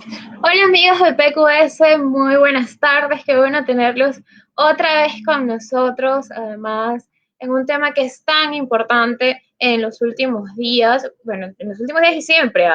Hola amigos de PQS, muy buenas tardes, qué bueno tenerlos otra vez con nosotros, además en un tema que es tan importante en los últimos días, bueno, en los últimos días y siempre,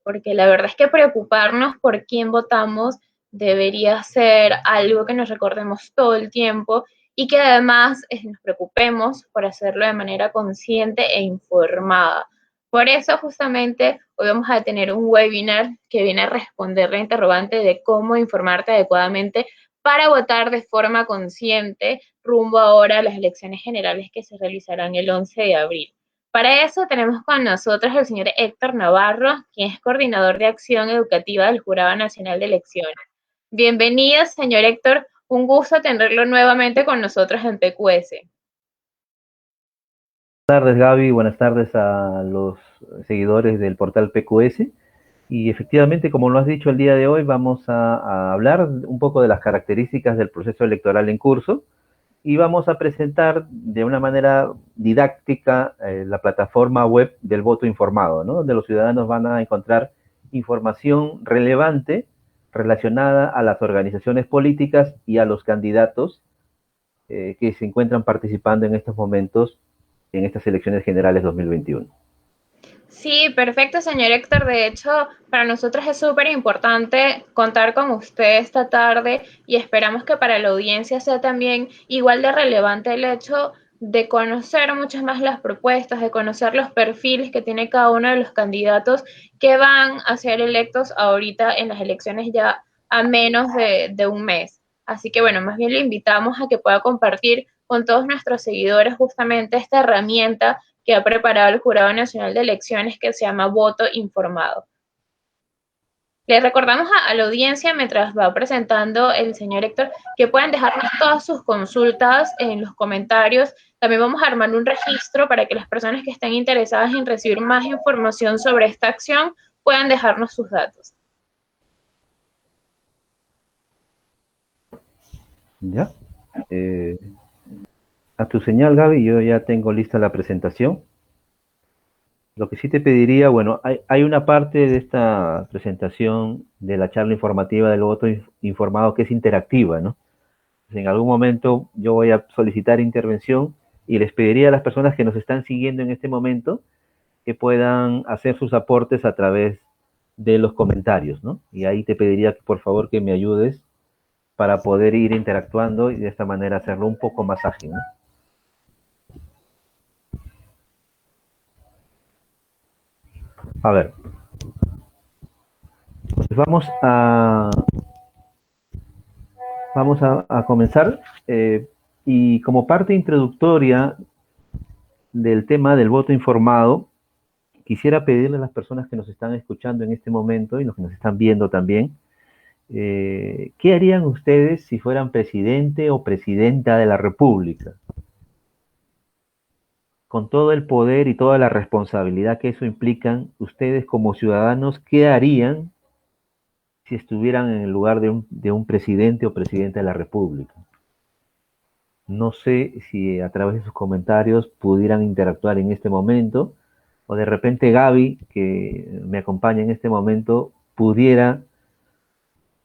porque la verdad es que preocuparnos por quién votamos debería ser algo que nos recordemos todo el tiempo y que además nos preocupemos por hacerlo de manera consciente e informada. Por eso justamente hoy vamos a tener un webinar que viene a responder la interrogante de cómo informarte adecuadamente para votar de forma consciente rumbo ahora a las elecciones generales que se realizarán el 11 de abril. Para eso tenemos con nosotros al señor Héctor Navarro, quien es coordinador de acción educativa del Jurado Nacional de Elecciones. Bienvenido, señor Héctor. Un gusto tenerlo nuevamente con nosotros en PQS. Buenas tardes, Gaby. Buenas tardes a los seguidores del portal PQS. Y efectivamente, como lo has dicho el día de hoy, vamos a hablar un poco de las características del proceso electoral en curso y vamos a presentar de una manera didáctica la plataforma web del voto informado, ¿no? Donde los ciudadanos van a encontrar información relevante relacionada a las organizaciones políticas y a los candidatos que se encuentran participando en estos momentos en estas elecciones generales 2021. Sí, perfecto, señor Héctor. De hecho, para nosotros es súper importante contar con usted esta tarde y esperamos que para la audiencia sea también igual de relevante el hecho de conocer muchas más las propuestas, de conocer los perfiles que tiene cada uno de los candidatos que van a ser electos ahorita en las elecciones ya a menos de un mes. Así que bueno, más bien le invitamos a que pueda compartir con todos nuestros seguidores justamente esta herramienta que ha preparado el Jurado Nacional de Elecciones que se llama Voto Informado. Le recordamos a la audiencia, mientras va presentando el señor Héctor, que pueden dejarnos todas sus consultas en los comentarios. También vamos a armar un registro para que las personas que estén interesadas en recibir más información sobre esta acción puedan dejarnos sus datos. ¿Ya? Eh, a tu señal, Gaby, yo ya tengo lista la presentación. Lo que sí te pediría, bueno, hay una parte de esta presentación de la charla informativa del voto informado que es interactiva, ¿no? En algún momento yo voy a solicitar intervención y les pediría a las personas que nos están siguiendo en este momento que puedan hacer sus aportes a través de los comentarios, ¿no? Y ahí te pediría, por favor, que me ayudes para poder ir interactuando y de esta manera hacerlo un poco más ágil, ¿no? A ver, pues vamos a comenzar y como parte introductoria del tema del voto informado, quisiera pedirle a las personas que nos están escuchando en este momento y los que nos están viendo también, ¿qué harían ustedes si fueran presidente o presidenta de la República? Con todo el poder y toda la responsabilidad que eso implica, ustedes como ciudadanos, ¿qué harían si estuvieran en el lugar de un presidente o presidenta de la República? No sé si a través de sus comentarios pudieran interactuar en este momento, o de repente Gaby, que me acompaña en este momento, pudiera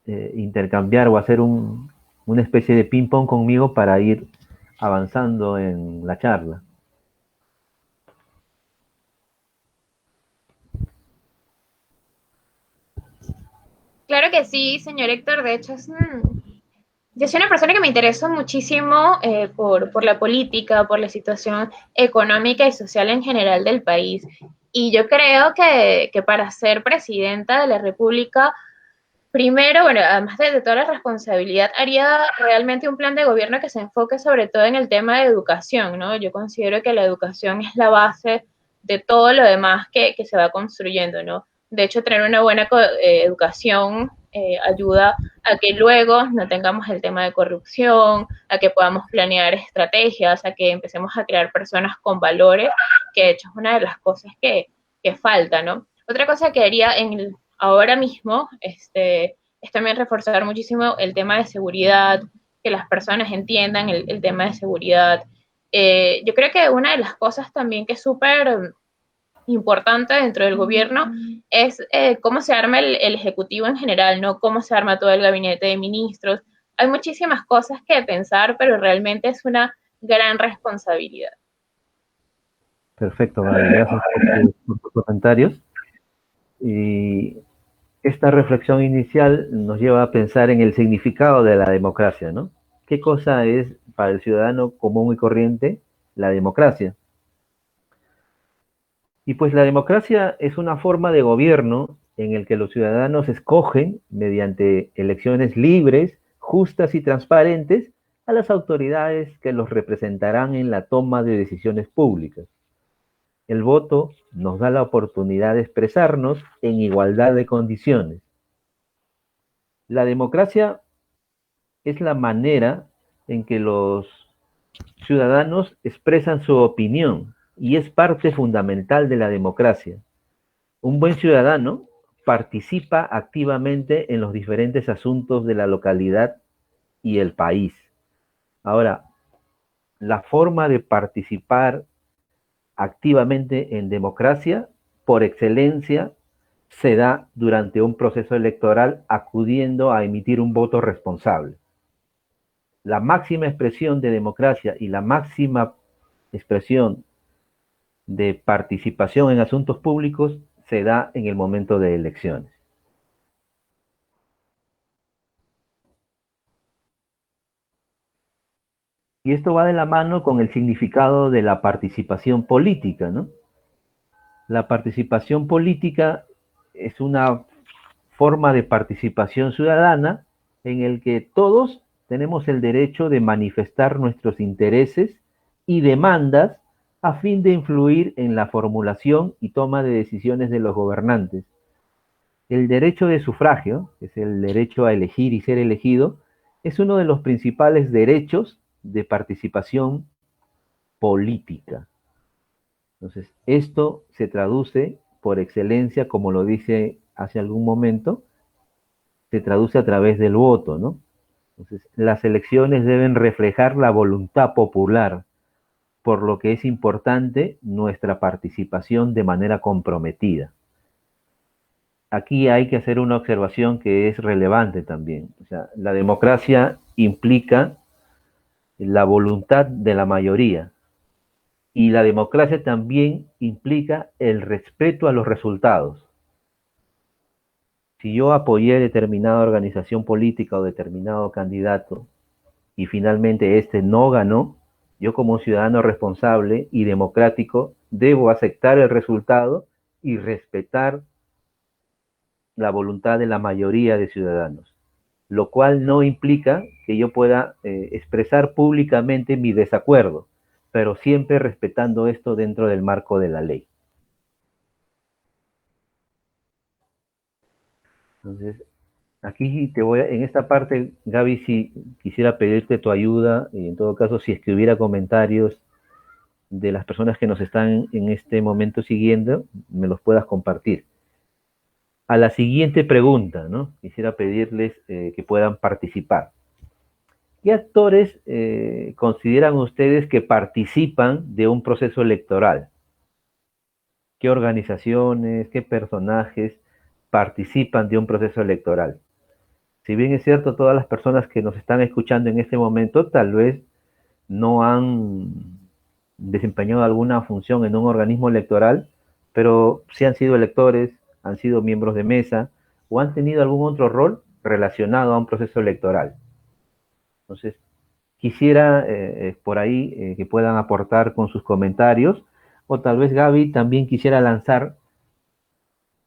intercambiar o hacer una especie de ping-pong conmigo para ir avanzando en la charla. Claro que sí, señor Héctor. De hecho, yo soy una persona que me interesa muchísimo por la política, por la situación económica y social en general del país. Y yo creo que para ser presidenta de la República, primero, bueno, además de toda la responsabilidad, haría realmente un plan de gobierno que se enfoque sobre todo en el tema de educación, ¿no? Yo considero que la educación es la base de todo lo demás que se va construyendo, ¿no? De hecho, tener una buena educación ayuda a que luego no tengamos el tema de corrupción, a que podamos planear estrategias, a que empecemos a crear personas con valores, que de hecho es una de las cosas que falta, ¿no? Otra cosa que haría ahora mismo es también reforzar muchísimo el tema de seguridad, que las personas entiendan el tema de seguridad. Yo creo que una de las cosas también que es súper importante dentro del gobierno es cómo se arma el ejecutivo en general, ¿no? Cómo se arma todo el gabinete de ministros. Hay muchísimas cosas que pensar, pero realmente es una gran responsabilidad. Perfecto, Gaby, gracias por tus comentarios. Y esta reflexión inicial nos lleva a pensar en el significado de la democracia, ¿no? ¿Qué cosa es para el ciudadano común y corriente la democracia? Y pues la democracia es una forma de gobierno en el que los ciudadanos escogen, mediante elecciones libres, justas y transparentes, a las autoridades que los representarán en la toma de decisiones públicas. El voto nos da la oportunidad de expresarnos en igualdad de condiciones. La democracia es la manera en que los ciudadanos expresan su opinión y es parte fundamental de la democracia. Un buen ciudadano participa activamente en los diferentes asuntos de la localidad y el país. Ahora, la forma de participar activamente en democracia, por excelencia, se da durante un proceso electoral acudiendo a emitir un voto responsable. La máxima expresión de democracia y la máxima expresión de participación en asuntos públicos se da en el momento de elecciones. Y esto va de la mano con el significado de la participación política, ¿no? La participación política es una forma de participación ciudadana en el que todos tenemos el derecho de manifestar nuestros intereses y demandas a fin de influir en la formulación y toma de decisiones de los gobernantes. El derecho de sufragio, que es el derecho a elegir y ser elegido, es uno de los principales derechos de participación política. Entonces, esto se traduce por excelencia, como lo dice hace algún momento, se traduce a través del voto, ¿no? Entonces, las elecciones deben reflejar la voluntad popular, por lo que es importante nuestra participación de manera comprometida. Aquí hay que hacer una observación que es relevante también. O sea, la democracia implica la voluntad de la mayoría y la democracia también implica el respeto a los resultados. Si yo apoyé determinada organización política o determinado candidato y finalmente este no ganó, yo como ciudadano responsable y democrático debo aceptar el resultado y respetar la voluntad de la mayoría de ciudadanos, lo cual no implica que yo pueda expresar públicamente mi desacuerdo, pero siempre respetando esto dentro del marco de la ley. Entonces, aquí te voy a, en esta parte, Gaby, si quisiera pedirte tu ayuda, y en todo caso, si es que hubiera comentarios de las personas que nos están en este momento siguiendo, me los puedas compartir. A la siguiente pregunta, ¿no? Quisiera pedirles que puedan participar. ¿Qué actores consideran ustedes que participan de un proceso electoral? ¿Qué organizaciones, qué personajes participan de un proceso electoral? Si bien es cierto, todas las personas que nos están escuchando en este momento tal vez no han desempeñado alguna función en un organismo electoral, pero sí han sido electores, han sido miembros de mesa o han tenido algún otro rol relacionado a un proceso electoral. Entonces, quisiera por ahí que puedan aportar con sus comentarios, o tal vez Gaby también quisiera lanzar,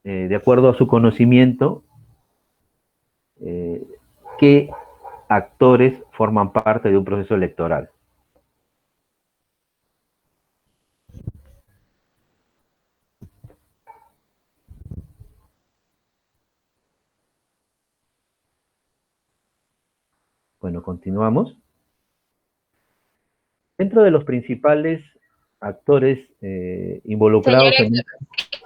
de acuerdo a su conocimiento, eh, qué actores forman parte de un proceso electoral. Bueno, continuamos. Dentro de los principales actores Señor involucrados en... Héctor,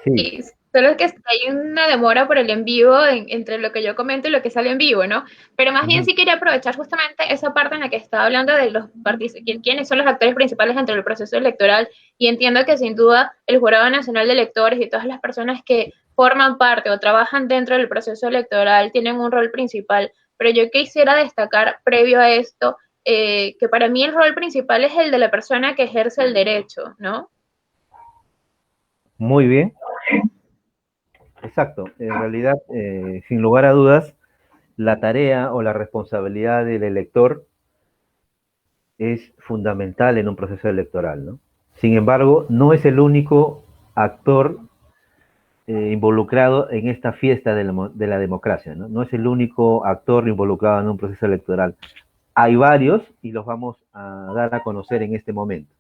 Sí, sí, Solo es que hay una demora por el en vivo entre lo que yo comento y lo que sale en vivo, ¿no? Pero más bien Ujú. sí quería aprovechar justamente esa parte en la que estaba hablando de quiénes son los actores principales dentro del proceso electoral, y entiendo que sin duda el Jurado Nacional de Electores y todas las personas que forman parte o trabajan dentro del proceso electoral tienen un rol principal, pero yo quisiera destacar previo a esto que para mí el rol principal es el de la persona que ejerce el derecho, ¿no? Muy bien, exacto. En realidad, sin lugar a dudas, la tarea o la responsabilidad del elector es fundamental en un proceso electoral, ¿no? Sin embargo, no es el único actor involucrado en esta fiesta de la democracia, ¿no? No es el único actor involucrado en un proceso electoral. Hay varios y los vamos a dar a conocer en este momento.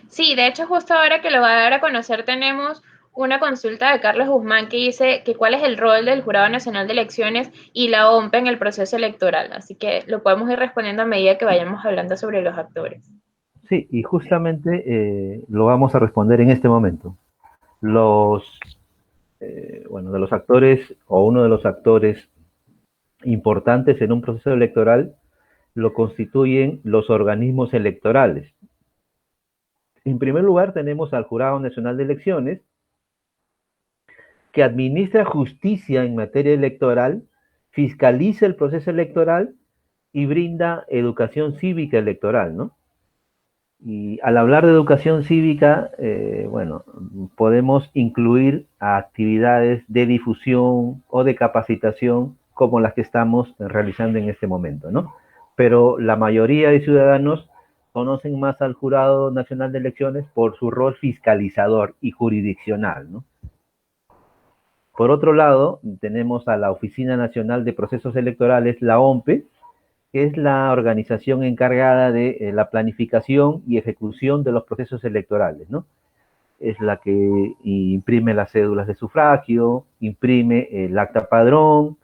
Sí, de hecho, justo ahora que lo va a dar a conocer, tenemos una consulta de Carlos Guzmán que dice que cuál es el rol del Jurado Nacional de Elecciones y la OMP en el proceso electoral. Así que lo podemos ir respondiendo a medida que vayamos hablando sobre los actores. Sí, y justamente lo vamos a responder en este momento. Los, bueno, de los actores o uno de los actores importantes en un proceso electoral lo constituyen los organismos electorales. En primer lugar, tenemos al Jurado Nacional de Elecciones, que administra justicia en materia electoral, fiscaliza el proceso electoral y brinda educación cívica electoral, ¿no? Y al hablar de educación cívica, bueno, podemos incluir a actividades de difusión o de capacitación como las que estamos realizando en este momento, ¿no? Pero la mayoría de ciudadanos conocen más al Jurado Nacional de Elecciones por su rol fiscalizador y jurisdiccional, ¿no? Por otro lado, tenemos a la Oficina Nacional de Procesos Electorales, la OMPE, que es la organización encargada de la planificación y ejecución de los procesos electorales, ¿no? Es la que imprime las cédulas de sufragio, imprime el acta padrón,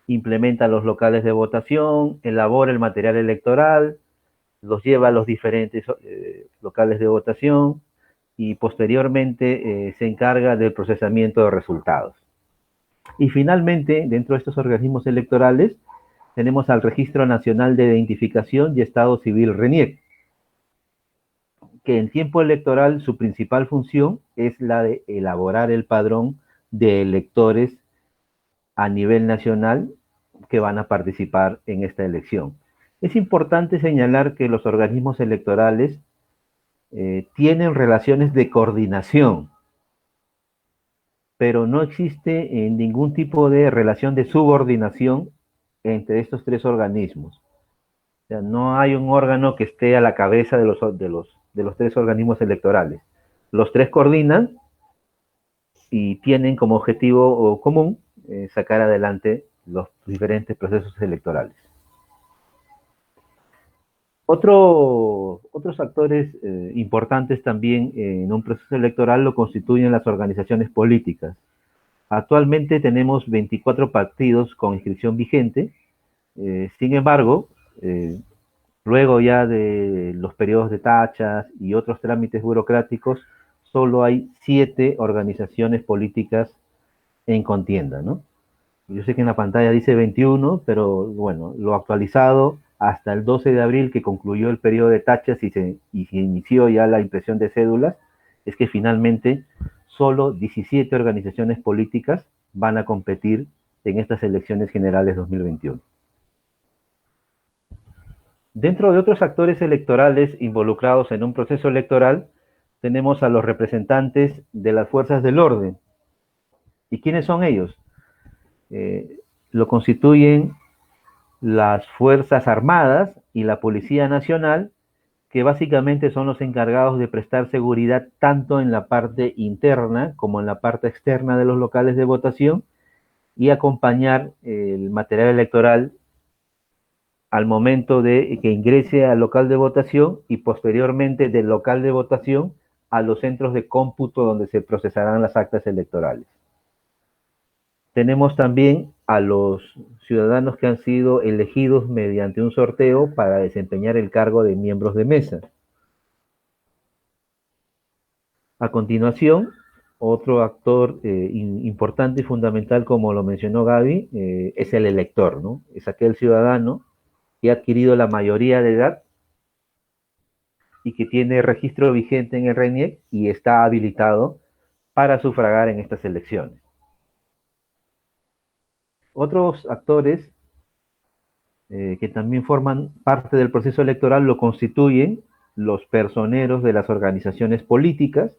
implementa los locales de votación, elabora el material electoral, los lleva a los diferentes locales de votación y posteriormente se encarga del procesamiento de resultados. Y finalmente, dentro de estos organismos electorales, tenemos al Registro Nacional de Identificación y Estado Civil RENIEC, que en tiempo electoral su principal función es la de elaborar el padrón de electores a nivel nacional que van a participar en esta elección. Es importante señalar que los organismos electorales tienen relaciones de coordinación, pero no existe ningún tipo de relación de subordinación entre estos tres organismos. O sea, no hay un órgano que esté a la cabeza de los tres organismos electorales. Los tres coordinan y tienen como objetivo común sacar adelante los diferentes procesos electorales. Otros actores importantes también en un proceso electoral lo constituyen las organizaciones políticas. Actualmente tenemos 24 partidos con inscripción vigente. Sin embargo, luego ya de los periodos de tachas y otros trámites burocráticos, solo hay 7 organizaciones políticas en contienda, ¿no? Yo sé que en la pantalla dice 21, pero bueno, lo actualizado hasta el 12 de abril que concluyó el periodo de tachas y se inició ya la impresión de cédulas, es que finalmente solo 17 organizaciones políticas van a competir en estas elecciones generales 2021. Dentro de otros actores electorales involucrados en un proceso electoral, tenemos a los representantes de las fuerzas del orden. ¿Y quiénes son ellos? Eh, lo constituyen las Fuerzas Armadas y la Policía Nacional, que básicamente son los encargados de prestar seguridad tanto en la parte interna como en la parte externa de los locales de votación y acompañar el material electoral al momento de que ingrese al local de votación y posteriormente del local de votación a los centros de cómputo donde se procesarán las actas electorales. Tenemos también a los ciudadanos que han sido elegidos mediante un sorteo para desempeñar el cargo de miembros de mesa. A continuación, Otro actor importante y fundamental, como lo mencionó Gaby, es el elector, ¿no? Es aquel ciudadano que ha adquirido la mayoría de edad y que tiene registro vigente en el RENIEC y está habilitado para sufragar en estas elecciones. Otros actores que también forman parte del proceso electoral lo constituyen los personeros de las organizaciones políticas,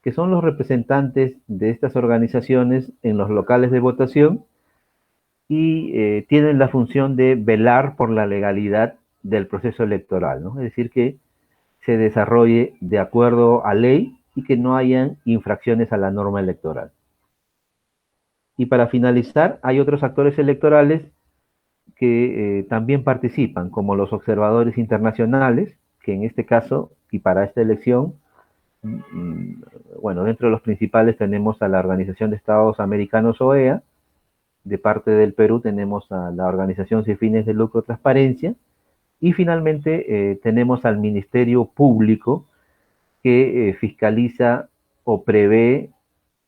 que son los representantes de estas organizaciones en los locales de votación y tienen la función de velar por la legalidad del proceso electoral, ¿no? Es decir, que se desarrolle de acuerdo a ley y que no hayan infracciones a la norma electoral. Y para finalizar, hay otros actores electorales que también participan, como los observadores internacionales, que en este caso y para esta elección, bueno, dentro de los principales tenemos a la Organización de Estados Americanos, OEA. De parte del Perú tenemos a la Organización Sin Fines de Lucro Transparencia, y finalmente tenemos al Ministerio Público, que fiscaliza o prevé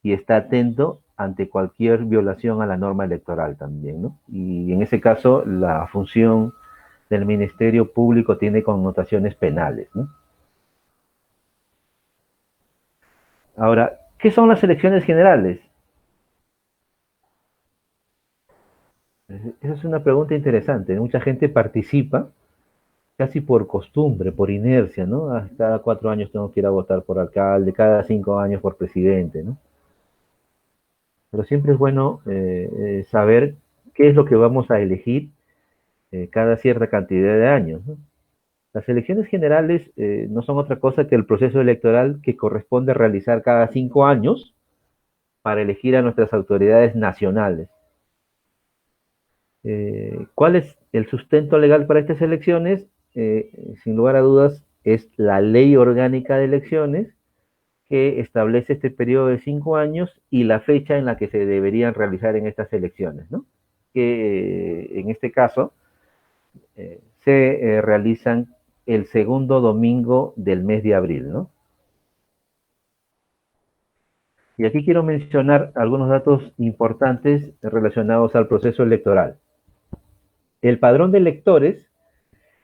y está atento ante cualquier violación a la norma electoral también, ¿no? Y en ese caso la función del Ministerio Público tiene connotaciones penales, ¿no? Ahora, ¿qué son las elecciones generales? Esa es una pregunta interesante. Mucha gente participa casi por costumbre, por inercia, ¿no? Cada 4 años tengo que ir a votar por alcalde, cada 5 años por presidente, ¿no? Pero siempre es bueno saber qué es lo que vamos a elegir cada cierta cantidad de años, ¿no? Las elecciones generales no son otra cosa que el proceso electoral que corresponde realizar cada 5 años para elegir a nuestras autoridades nacionales. ¿Cuál es el sustento legal para estas elecciones? Sin lugar a dudas, es la Ley Orgánica de Elecciones, que establece este periodo de 5 años y la fecha en la que se deberían realizar en estas elecciones, ¿no? Que en este caso se realizan el segundo domingo del mes de abril, ¿no? Y aquí quiero mencionar algunos datos importantes relacionados al proceso electoral. El padrón de electores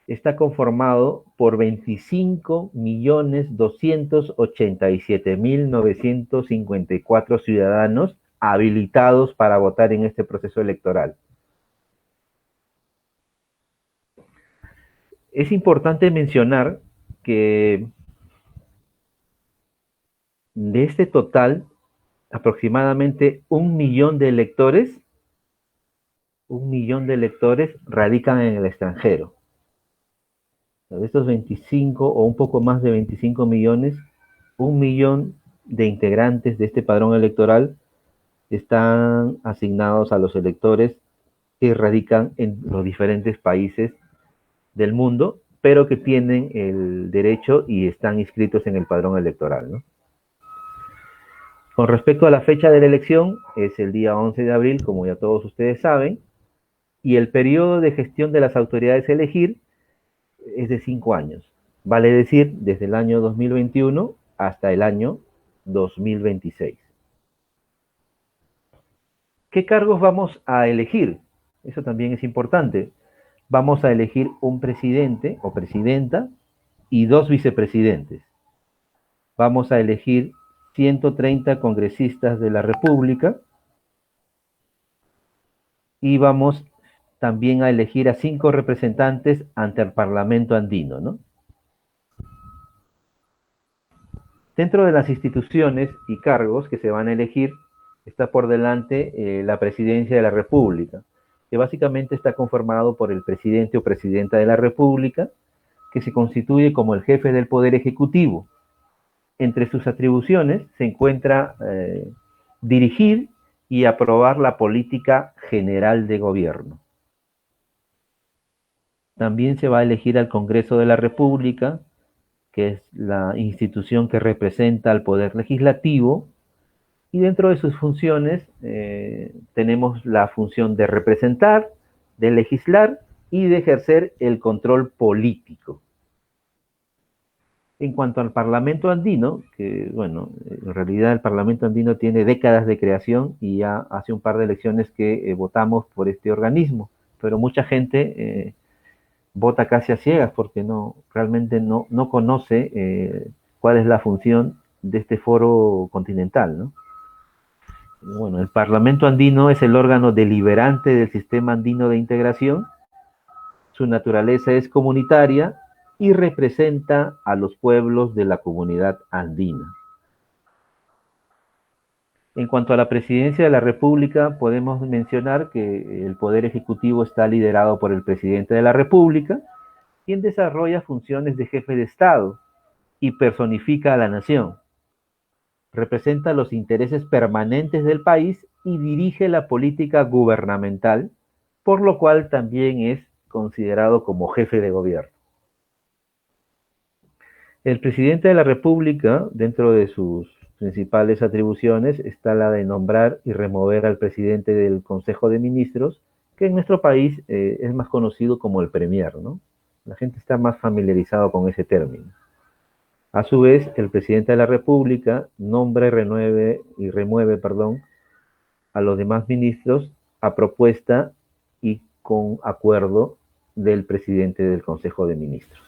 está conformado por 25.287.954 ciudadanos habilitados para votar en este proceso electoral. Es importante mencionar que de este total, aproximadamente 1 millón de electores radican en el extranjero. De estos 25 o un poco más de 25 millones, 1 millón de integrantes de este padrón electoral están asignados a los electores que radican en los diferentes países del mundo, pero que tienen el derecho y están inscritos en el padrón electoral, ¿no? Con respecto a la fecha de la elección, es el día 11 de abril, como ya todos ustedes saben, y el periodo de gestión de las autoridades a elegir es de 5 años. Vale decir, desde el año 2021 hasta el año 2026. ¿Qué cargos vamos a elegir? Eso también es importante. Vamos a elegir un presidente o presidenta y 2 vicepresidentes. Vamos a elegir 130 congresistas de la República y vamos también a elegir a 5 representantes ante el Parlamento andino, ¿no? Dentro de las instituciones y cargos que se van a elegir, está por delante la presidencia de la República, que básicamente está conformado por el presidente o presidenta de la República, que se constituye como el jefe del Poder Ejecutivo. Entre sus atribuciones se encuentra dirigir y aprobar la política general de gobierno. También se va a elegir al Congreso de la República, que es la institución que representa al Poder Legislativo, y dentro de sus funciones tenemos la función de representar, de legislar y de ejercer el control político. En cuanto al Parlamento andino, que bueno, en realidad el Parlamento andino tiene décadas de creación y ya hace un par de elecciones que votamos por este organismo, pero mucha gente vota casi a ciegas porque realmente no conoce cuál es la función de este foro continental, ¿no? Bueno, el Parlamento andino es el órgano deliberante del sistema andino de integración. Su naturaleza es comunitaria y representa a los pueblos de la comunidad andina. En cuanto a la presidencia de la República, podemos mencionar que el Poder Ejecutivo está liderado por el presidente de la República, quien desarrolla funciones de jefe de Estado y personifica a la nación. Representa los intereses permanentes del país y dirige la política gubernamental, por lo cual también es considerado como jefe de gobierno. El presidente de la República, dentro de sus principales atribuciones, está la de nombrar y remover al presidente del Consejo de Ministros, que en nuestro país es más conocido como el Premier, ¿no? La gente está más familiarizado con ese término. A su vez, el presidente de la República nombra y remueve, perdón, a los demás ministros a propuesta y con acuerdo del presidente del Consejo de Ministros.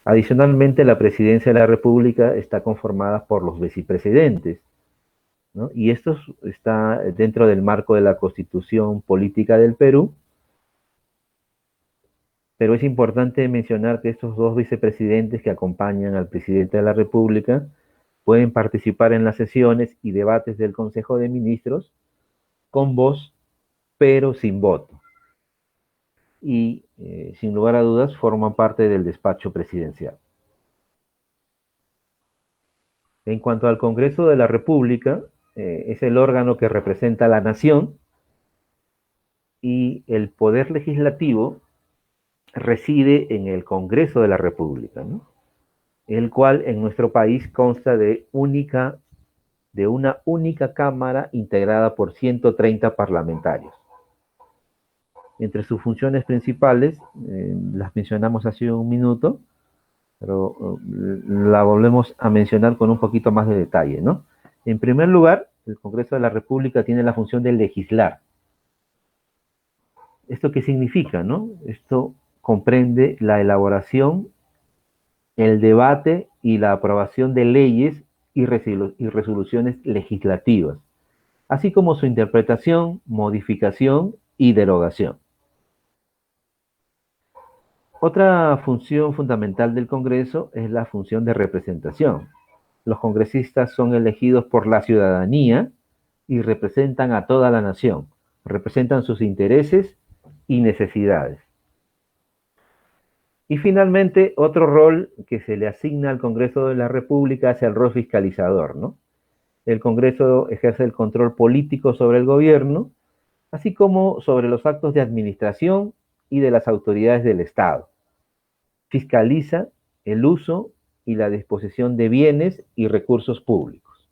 Adicionalmente, la presidencia de la República está conformada por los vicepresidentes, ¿no? Y esto está dentro del marco de la Constitución Política del Perú, pero es importante mencionar que estos dos vicepresidentes que acompañan al presidente de la República pueden participar en las sesiones y debates del Consejo de Ministros con voz, pero sin voto. Y, sin lugar a dudas, forman parte del despacho presidencial. En cuanto al Congreso de la República, es el órgano que representa a la nación y el poder legislativo reside en el Congreso de la República, ¿no? El cual en nuestro país consta de una única cámara integrada por 130 parlamentarios. Entre sus funciones principales, las mencionamos hace un minuto, pero la volvemos a mencionar con un poquito más de detalle, ¿no? En primer lugar, el Congreso de la República tiene la función de legislar. ¿Esto qué significa, no? Esto comprende la elaboración, el debate y la aprobación de leyes y resoluciones legislativas, así como su interpretación, modificación y derogación. Otra función fundamental del Congreso es la función de representación. Los congresistas son elegidos por la ciudadanía y representan a toda la nación, representan sus intereses y necesidades. Y finalmente, otro rol que se le asigna al Congreso de la República es el rol fiscalizador, ¿no? El Congreso ejerce el control político sobre el gobierno, así como sobre los actos de administración y de las autoridades del Estado. Fiscaliza el uso y la disposición de bienes y recursos públicos.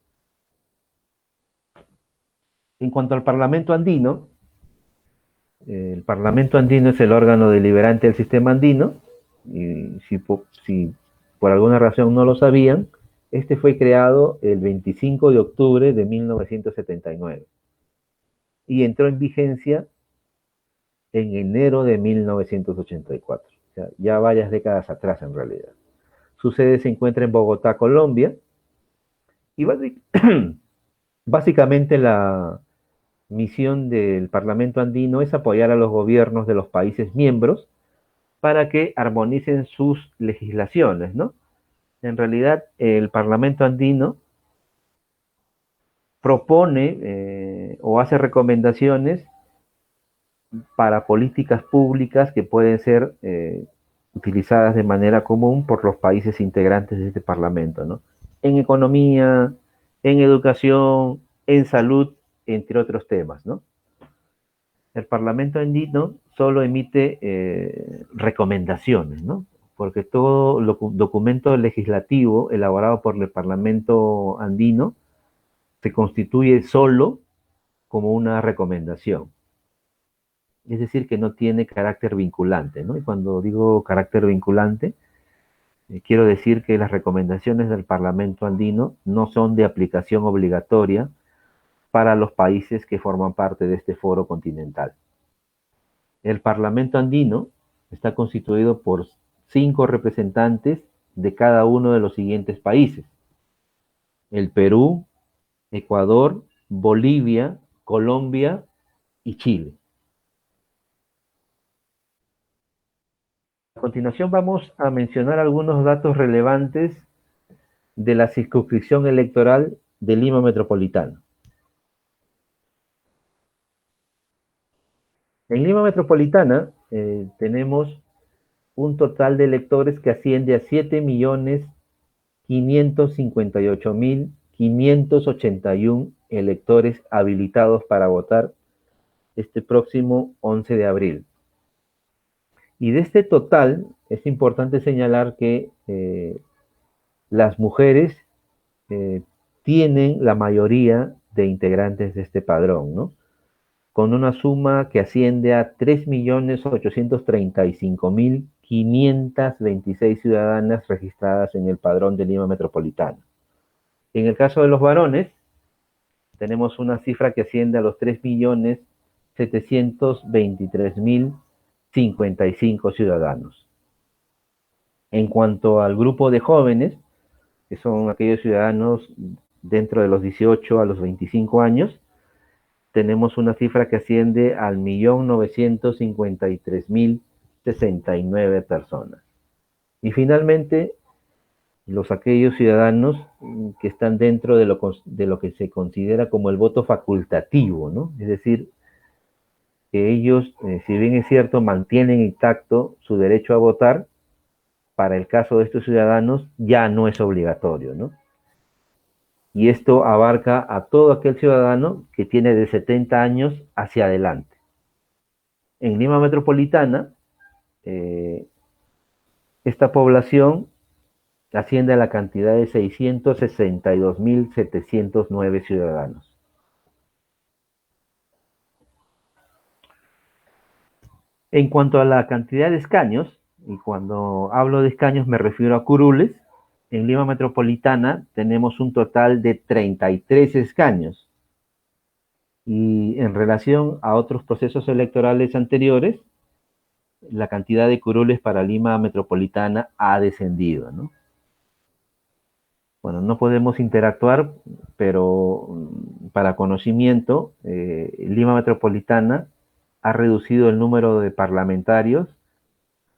En cuanto al Parlamento andino, el Parlamento andino es el órgano deliberante del sistema andino, y si por alguna razón no lo sabían, este fue creado el 25 de octubre de 1979 y entró en vigencia en enero de 1984, o sea, ya varias décadas atrás en realidad. Su sede se encuentra en Bogotá, Colombia, y básicamente la misión del Parlamento andino es apoyar a los gobiernos de los países miembros para que armonicen sus legislaciones, ¿no? En realidad, el Parlamento andino propone o hace recomendaciones para políticas públicas que pueden ser utilizadas de manera común por los países integrantes de este Parlamento, ¿no? En economía, en educación, en salud, entre otros temas, ¿no? El Parlamento andino solo emite recomendaciones, ¿no? Porque todo documento legislativo elaborado por el Parlamento andino se constituye solo como una recomendación. Es decir, que no tiene carácter vinculante, ¿no? Y cuando digo carácter vinculante, Quiero decir que las recomendaciones del Parlamento andino no son de aplicación obligatoria para los países que forman parte de este foro continental. El Parlamento andino está constituido por 5 representantes de cada uno de los siguientes países: el Perú, Ecuador, Bolivia, Colombia y Chile. A continuación vamos a mencionar algunos datos relevantes de la circunscripción electoral de Lima Metropolitana. En Lima Metropolitana tenemos un total de electores que asciende a 7.558.581 electores habilitados para votar este próximo 11 de abril. Y de este total es importante señalar que las mujeres tienen la mayoría de integrantes de este padrón, ¿no? Con una suma que asciende a 3.835.526 ciudadanas registradas en el padrón de Lima Metropolitana. En el caso de los varones, tenemos una cifra que asciende a los 3.723.055 ciudadanos. En cuanto al grupo de jóvenes, que son aquellos ciudadanos dentro de los 18 a los 25 años, tenemos una cifra que asciende al 1.953.069 personas. Y finalmente, aquellos ciudadanos que están dentro de lo que se considera como el voto facultativo, ¿no? Es decir, que ellos, si bien es cierto, mantienen intacto su derecho a votar, para el caso de estos ciudadanos ya no es obligatorio, ¿no? Y esto abarca a todo aquel ciudadano que tiene de 70 años hacia adelante. En Lima Metropolitana, esta población asciende a la cantidad de 662.709 ciudadanos. En cuanto a la cantidad de escaños, y cuando hablo de escaños me refiero a curules, en Lima Metropolitana tenemos un total de 33 escaños. Y en relación a otros procesos electorales anteriores, la cantidad de curules para Lima Metropolitana ha descendido, ¿no? Bueno, no podemos interactuar, pero para conocimiento, Lima Metropolitana ha reducido el número de parlamentarios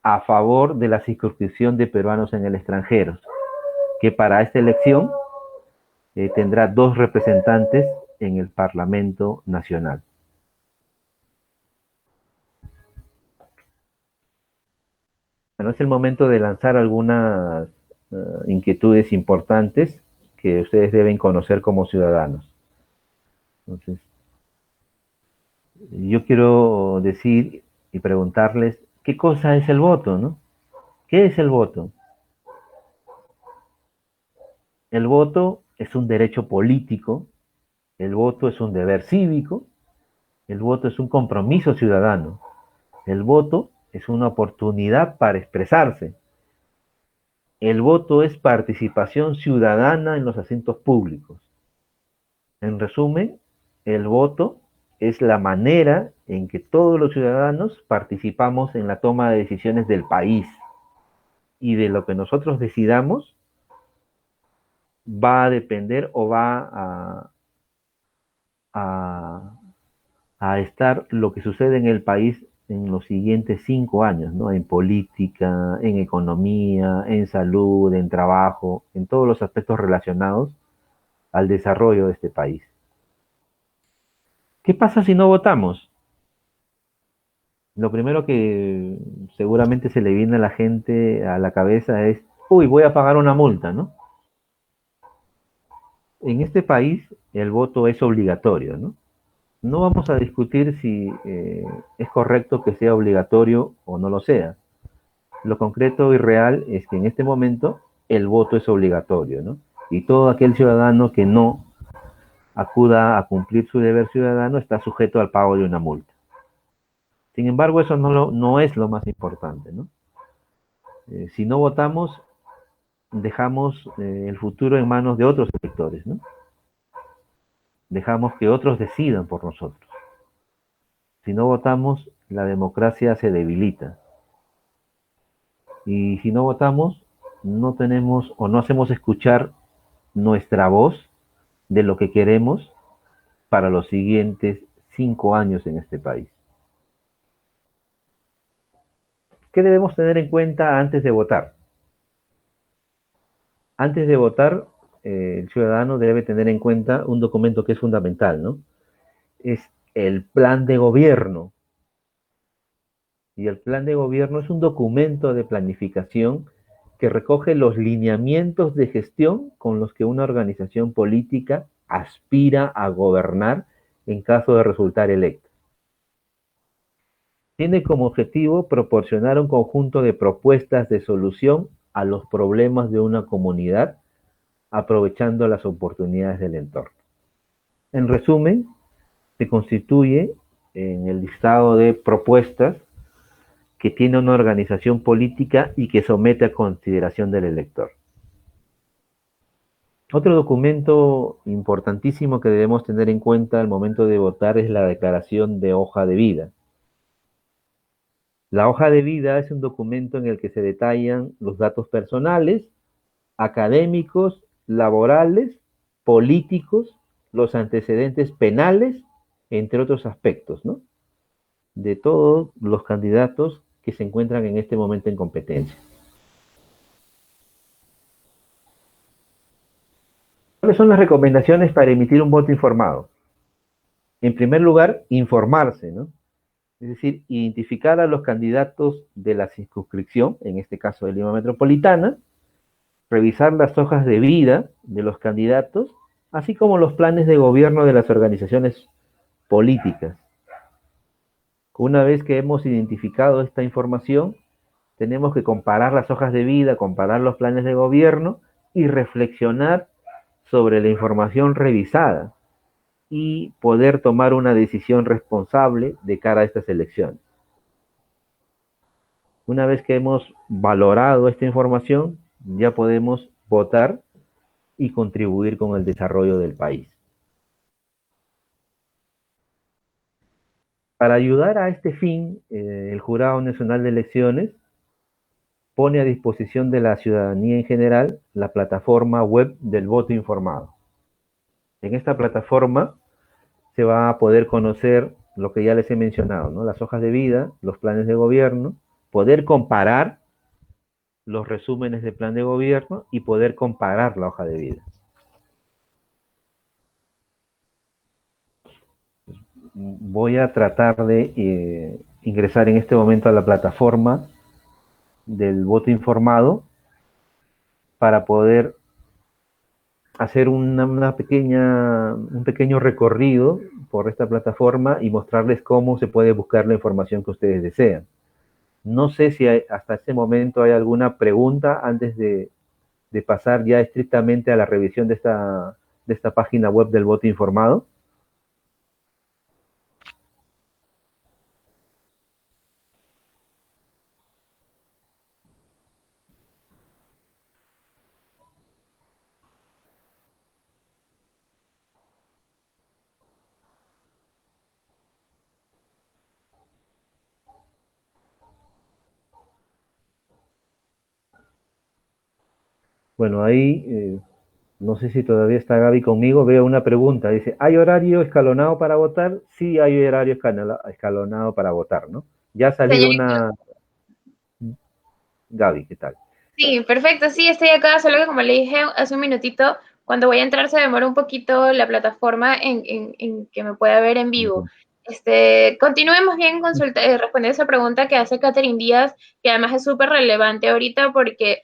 a favor de la circunscripción de peruanos en el extranjero, que para esta elección tendrá 2 representantes en el Parlamento Nacional. Bueno, es el momento de lanzar algunas inquietudes importantes que ustedes deben conocer como ciudadanos. Entonces, yo quiero decir y preguntarles, ¿qué cosa es el voto, no? ¿Qué es el voto? El voto es un derecho político, el voto es un deber cívico, el voto es un compromiso ciudadano, el voto es una oportunidad para expresarse. El voto es participación ciudadana en los asuntos públicos. En resumen, el voto es la manera en que todos los ciudadanos participamos en la toma de decisiones del país. Y de lo que nosotros decidamos va a depender o va a estar lo que sucede en el país en los siguientes 5 años, ¿no? En política, en economía, en salud, en trabajo, en todos los aspectos relacionados al desarrollo de este país. ¿Qué pasa si no votamos? Lo primero que seguramente se le viene a la gente a la cabeza es, uy, voy a pagar una multa, ¿no? En este país el voto es obligatorio, ¿no? No vamos a discutir si es correcto que sea obligatorio o no lo sea. Lo concreto y real es que en este momento el voto es obligatorio, ¿no? Y todo aquel ciudadano que no acuda a cumplir su deber ciudadano está sujeto al pago de una multa. Sin embargo, eso no es lo más importante, ¿no? Si no votamos, dejamos el futuro en manos de otros electores, ¿no? Dejamos que otros decidan por nosotros. Si no votamos, la democracia se debilita. Y si no votamos, no tenemos o no hacemos escuchar nuestra voz de lo que queremos para los siguientes 5 años en este país. ¿Qué debemos tener en cuenta antes de votar? Antes de votar, el ciudadano debe tener en cuenta un documento que es fundamental, ¿no? Es el plan de gobierno. Y el plan de gobierno es un documento de planificación que recoge los lineamientos de gestión con los que una organización política aspira a gobernar en caso de resultar electa. Tiene como objetivo proporcionar un conjunto de propuestas de solución a los problemas de una comunidad, aprovechando las oportunidades del entorno. En resumen, se constituye en el listado de propuestas que tiene una organización política y que somete a consideración del elector. Otro documento importantísimo que debemos tener en cuenta al momento de votar es la declaración de hoja de vida. La hoja de vida es un documento en el que se detallan los datos personales, académicos, laborales, políticos, los antecedentes penales, entre otros aspectos, ¿no? De todos los candidatos que se encuentran en este momento en competencia. ¿Cuáles son las recomendaciones para emitir un voto informado? En primer lugar, informarse, ¿no? Es decir, identificar a los candidatos de la circunscripción, en este caso de Lima Metropolitana, revisar las hojas de vida de los candidatos, así como los planes de gobierno de las organizaciones políticas. Una vez que hemos identificado esta información, tenemos que comparar las hojas de vida, comparar los planes de gobierno y reflexionar sobre la información revisada y poder tomar una decisión responsable de cara a estas elecciones. Una vez que hemos valorado esta información, ya podemos votar y contribuir con el desarrollo del país. Para ayudar a este fin, el Jurado Nacional de Elecciones pone a disposición de la ciudadanía en general la plataforma web del voto informado. En esta plataforma se va a poder conocer lo que ya les he mencionado, ¿no? Las hojas de vida, los planes de gobierno, poder comparar los resúmenes del plan de gobierno y poder comparar la hoja de vida. Voy a tratar de ingresar en este momento a la plataforma del voto informado para poder hacer un pequeño recorrido por esta plataforma y mostrarles cómo se puede buscar la información que ustedes desean. No sé si hasta este momento hay alguna pregunta antes de pasar ya estrictamente a la revisión de esta página web del voto informado. Bueno, ahí, no sé si todavía está Gaby conmigo, veo una pregunta, dice, ¿hay horario escalonado para votar? Sí, hay horario escalonado para votar, ¿no? Ya ha salido Señorita. una... Gaby, ¿qué tal? Sí, perfecto, sí, estoy acá, solo que como le dije hace un minutito, cuando voy a entrar se demora un poquito la plataforma en que me pueda ver en vivo. Continuemos bien respondiendo esa pregunta que hace Catherine Díaz, que además es súper relevante ahorita porque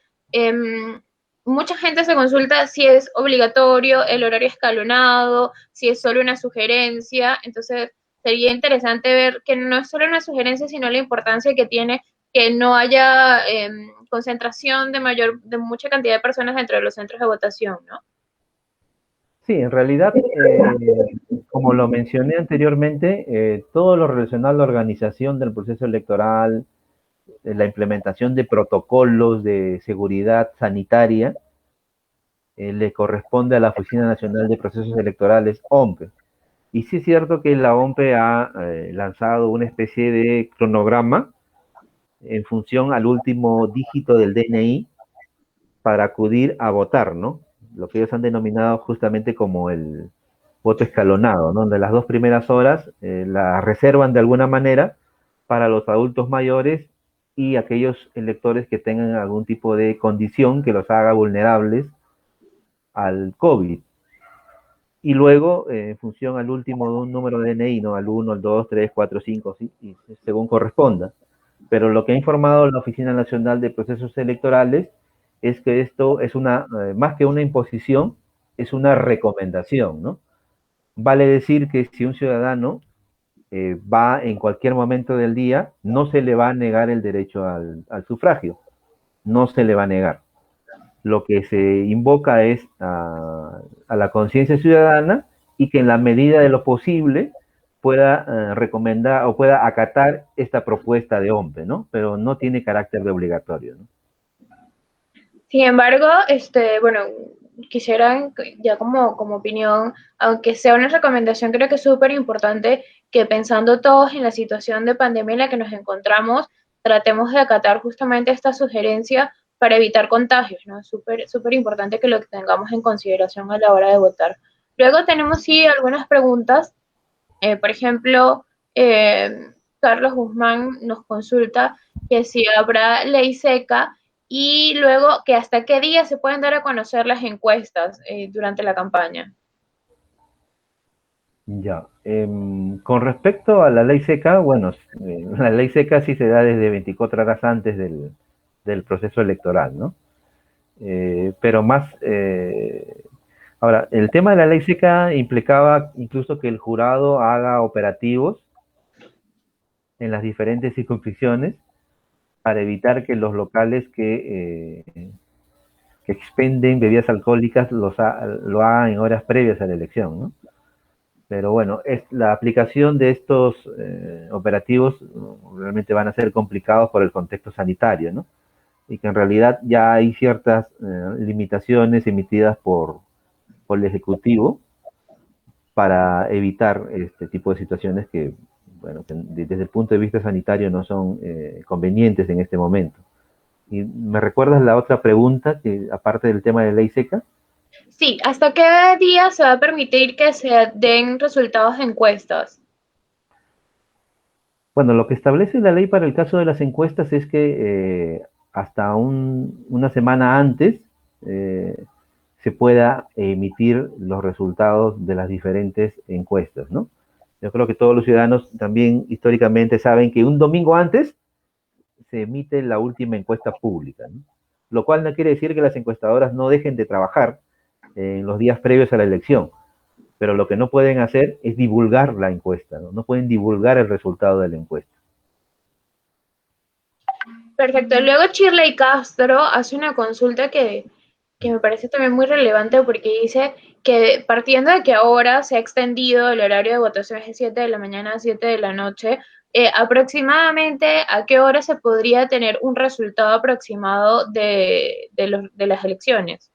mucha gente se consulta si es obligatorio el horario escalonado, si es solo una sugerencia, entonces sería interesante ver que no es solo una sugerencia, sino la importancia que tiene que no haya concentración de mucha cantidad de personas dentro de los centros de votación, ¿no? Sí, en realidad, como lo mencioné anteriormente, todo lo relacionado a la organización del proceso electoral, la implementación de protocolos de seguridad sanitaria, le corresponde a la Oficina Nacional de Procesos Electorales, OMPE. Y sí es cierto que la OMPE ha lanzado una especie de cronograma en función al último dígito del DNI para acudir a votar, ¿no? Lo que ellos han denominado justamente como el voto escalonado, ¿no? Donde las 2 primeras horas la reservan de alguna manera para los adultos mayores y aquellos electores que tengan algún tipo de condición que los haga vulnerables al COVID. Y luego, en función al último de un número de DNI, ¿no? Al 1, al 2, 3, 4, 5, ¿sí? Y según corresponda. Pero lo que ha informado la Oficina Nacional de Procesos Electorales es que esto es más que una imposición, es una recomendación, ¿no? Vale decir que si un ciudadano va en cualquier momento del día, no se le va a negar el derecho al sufragio, no se le va a negar. Lo que se invoca es a la conciencia ciudadana y que en la medida de lo posible pueda recomendar o pueda acatar esta propuesta de OMPE, ¿no? Pero no tiene carácter de obligatorio, ¿no? Sin embargo, bueno, quisiera ya como opinión, aunque sea una recomendación, creo que es súper importante que pensando todos en la situación de pandemia en la que nos encontramos, tratemos de acatar justamente esta sugerencia para evitar contagios, ¿no? Es súper, súper importante que lo tengamos en consideración a la hora de votar. Luego tenemos, sí, algunas preguntas. Por ejemplo, Carlos Guzmán nos consulta que si habrá ley seca y luego que hasta qué día se pueden dar a conocer las encuestas durante la campaña. Ya. Con respecto a la ley seca, bueno, la ley seca sí se da desde 24 horas antes del proceso electoral, ¿no? Pero más, ahora, el tema de la ley seca implicaba incluso que el jurado haga operativos en las diferentes circunscripciones para evitar que los locales que expenden bebidas alcohólicas lo hagan en horas previas a la elección, ¿no? Pero bueno, la aplicación de estos operativos realmente van a ser complicados por el contexto sanitario, ¿no? Y que en realidad ya hay ciertas limitaciones emitidas por el Ejecutivo para evitar este tipo de situaciones que, bueno, que desde el punto de vista sanitario no son convenientes en este momento. ¿Y me recuerdas la otra pregunta, que aparte del tema de ley seca? Sí, ¿hasta qué día se va a permitir que se den resultados de encuestas? Bueno, lo que establece la ley para el caso de las encuestas es que hasta una semana antes eh, se pueda emitir los resultados de las diferentes encuestas, ¿no? Yo creo que todos los ciudadanos también históricamente saben que un domingo antes se emite la última encuesta pública, ¿no? Lo cual no quiere decir que las encuestadoras no dejen de trabajar en los días previos a la elección, pero lo que no pueden hacer es divulgar la encuesta, ¿no? No pueden divulgar el resultado de la encuesta. Perfecto. Luego Shirley Castro hace una consulta que me parece también muy relevante porque dice que partiendo de que ahora se ha extendido el horario de votación de 7 de la mañana a 7 de la noche, aproximadamente a qué hora se podría tener un resultado aproximado de las elecciones.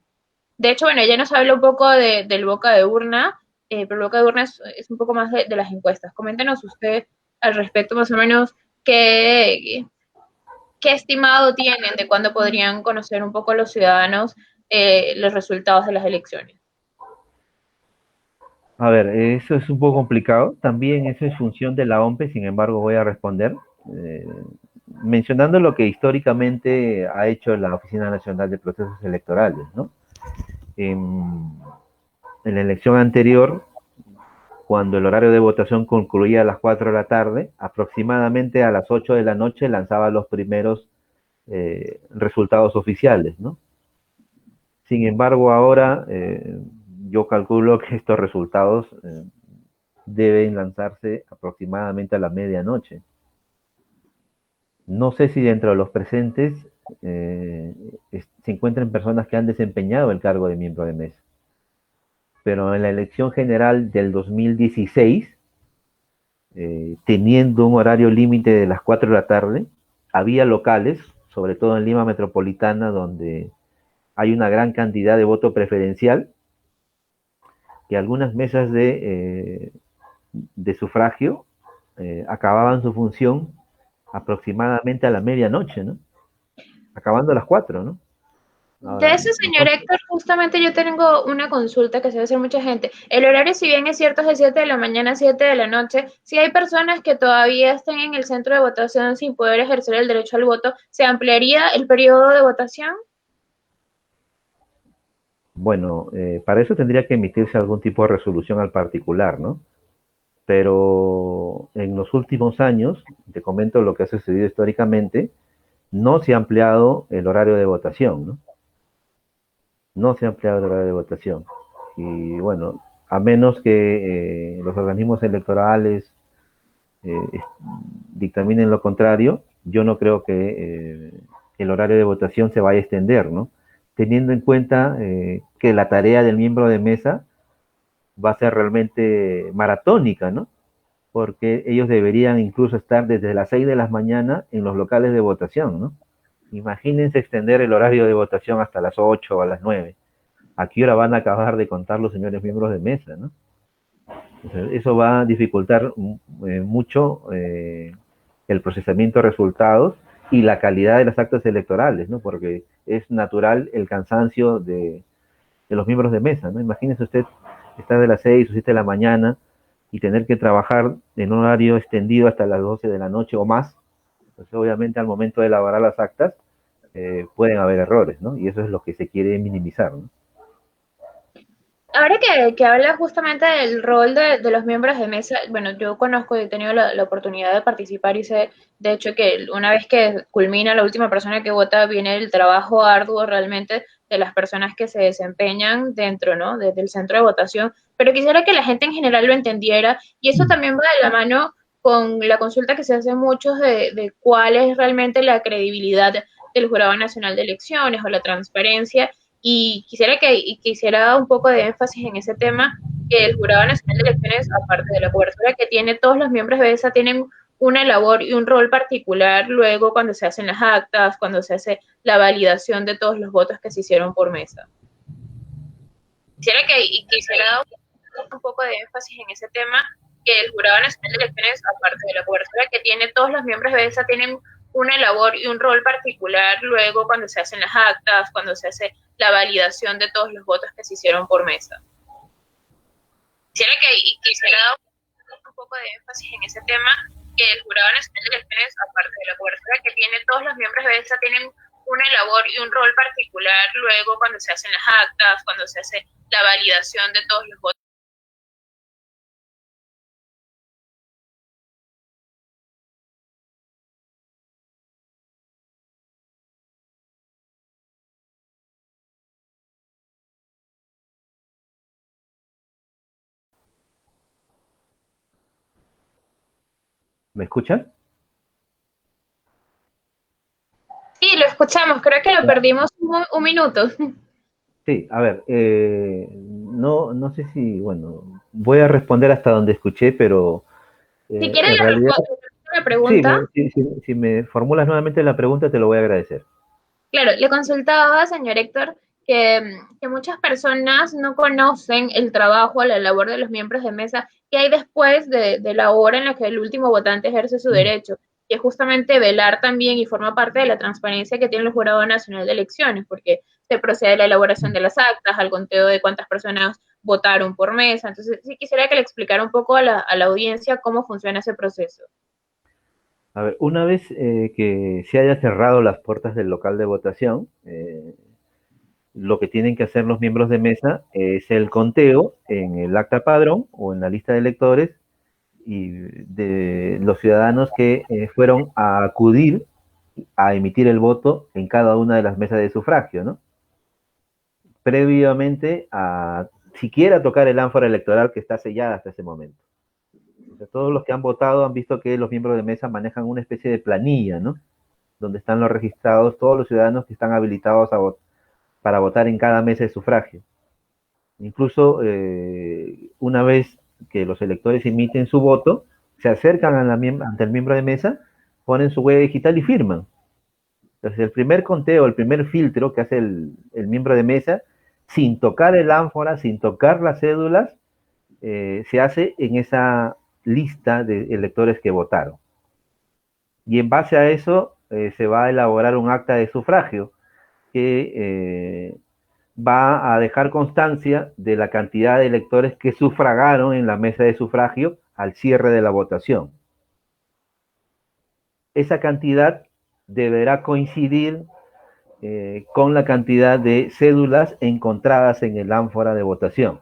De hecho, bueno, ya nos habla un poco del boca de urna, pero el boca de urna es un poco más de las encuestas. Coméntenos usted al respecto más o menos qué, qué estimado tienen de cuándo podrían conocer un poco los ciudadanos los resultados de las elecciones. A ver, eso es un poco complicado. También eso es función de la OMPE, sin embargo, voy a responder eh, mencionando lo que históricamente ha hecho la Oficina Nacional de Procesos Electorales, ¿no? En la elección anterior, cuando el horario de votación concluía a las 4 de la tarde, aproximadamente a las 8 de la noche lanzaba los primeros resultados oficiales, ¿no? Sin embargo, ahora yo calculo que estos resultados deben lanzarse aproximadamente a la medianoche. No sé si dentro de los presentes se encuentran personas que han desempeñado el cargo de miembro de mesa, pero en la elección general del 2016, teniendo un horario límite de las 4 de la tarde, había locales, sobre todo en Lima Metropolitana, donde hay una gran cantidad de voto preferencial, que algunas mesas de sufragio acababan su función aproximadamente a la medianoche, ¿no? Acabando a las 4, ¿no? De Ahora, eso, señor Héctor, justamente yo tengo una consulta que se va a hacer mucha gente. El horario, si bien es cierto, es de 7 de la mañana a 7 de la noche, si hay personas que todavía están en el centro de votación sin poder ejercer el derecho al voto, ¿se ampliaría el periodo de votación? bueno, para eso tendría que emitirse algún tipo de resolución al particular, ¿no? Pero en los últimos años, te comento lo que ha sucedido históricamente, no se ha ampliado el horario de votación, ¿no? No se ha ampliado el horario de votación. Y bueno, a menos que los organismos electorales eh, dictaminen lo contrario, yo no creo que el horario de votación se vaya a extender, ¿no? Teniendo en cuenta que la tarea del miembro de mesa va a ser realmente maratónica, ¿no? Porque ellos deberían incluso estar desde las 6 de la mañana en los locales de votación, ¿no? Imagínense extender el horario de votación hasta las 8 o a las 9. ¿A qué hora van a acabar de contar los señores miembros de mesa, ¿no? O sea, eso va a dificultar mucho el procesamiento de resultados y la calidad de las actas electorales, ¿no? Porque es natural el cansancio de los miembros de mesa, ¿no? Imagínese usted estar de las 6 o 7 de la mañana y tener que trabajar en un horario extendido hasta las 12 de la noche o más, pues obviamente al momento de elaborar las actas pueden haber errores, ¿no? Y eso es lo que se quiere minimizar, ¿no? Ahora que habla justamente del rol de los miembros de mesa, bueno, yo conozco y he tenido la oportunidad de participar y sé, de hecho, que una vez que culmina la última persona que vota, viene el trabajo arduo realmente de las personas que se desempeñan dentro, ¿no? Desde el centro de votación, pero quisiera que la gente en general lo entendiera y eso también va de la mano con la consulta que se hace muchos de cuál es realmente la credibilidad del Jurado Nacional de Elecciones o la transparencia y quisiera un poco de énfasis en ese tema, que el Jurado Nacional de Elecciones, aparte de la cobertura que tiene, todos los miembros de ESA tienen una labor y un rol particular luego cuando se hacen las actas, cuando se hace la validación de todos los votos que se hicieron por mesa. Quisiera dar un poco de énfasis en ese tema, que el Jurado Nacional de Elecciones, aparte de la cobertura que tiene, todos los miembros de ESA tienen una labor y un rol particular luego cuando se hacen las actas, cuando se hace la validación de todos los votos que se hicieron por mesa. Quisiera dar un poco de énfasis en ese tema, que el Jurado Nacional de Elecciones, aparte de la cobertura que tiene, todos los miembros de ESA tienen una labor y un rol particular luego cuando se hacen las actas, cuando se hace la validación de todos los votos. ¿Me escuchan? Sí, lo escuchamos, creo que lo perdimos un minuto. Sí, a ver, no sé si, bueno, voy a responder hasta donde escuché, pero Si quieres en le realidad, respondo la sí, pregunta. si me formulas nuevamente la pregunta, te lo voy a agradecer. Claro, le consultaba, señor Héctor, que muchas personas no conocen el trabajo, la labor de los miembros de mesa que hay después de la hora en la que el último votante ejerce su derecho, y es justamente velar también y forma parte de la transparencia que tiene el Jurado Nacional de Elecciones, porque se procede a la elaboración de las actas, al conteo de cuántas personas votaron por mesa. Entonces, sí quisiera que le explicara un poco a la audiencia cómo funciona ese proceso. A ver, una vez que se haya cerrado las puertas del local de votación, lo que tienen que hacer los miembros de mesa es el conteo en el acta padrón o en la lista de electores y de los ciudadanos que fueron a acudir a emitir el voto en cada una de las mesas de sufragio, ¿no? Previamente a siquiera tocar el ánfora electoral que está sellada hasta ese momento. O sea, todos los que han votado han visto que los miembros de mesa manejan una especie de planilla, ¿no? Donde están los registrados todos los ciudadanos que están habilitados para votar en cada mesa de sufragio. Incluso una vez que los electores emiten su voto, se acercan ante el miembro de mesa, ponen su huella digital y firman. Entonces, el primer conteo, el primer filtro que hace el miembro de mesa, sin tocar el ánfora, sin tocar las cédulas, se hace en esa lista de electores que votaron. Y en base a eso se va a elaborar un acta de sufragio que va a dejar constancia de la cantidad de electores que sufragaron en la mesa de sufragio al cierre de la votación. Esa cantidad deberá coincidir con la cantidad de cédulas encontradas en el ánfora de votación.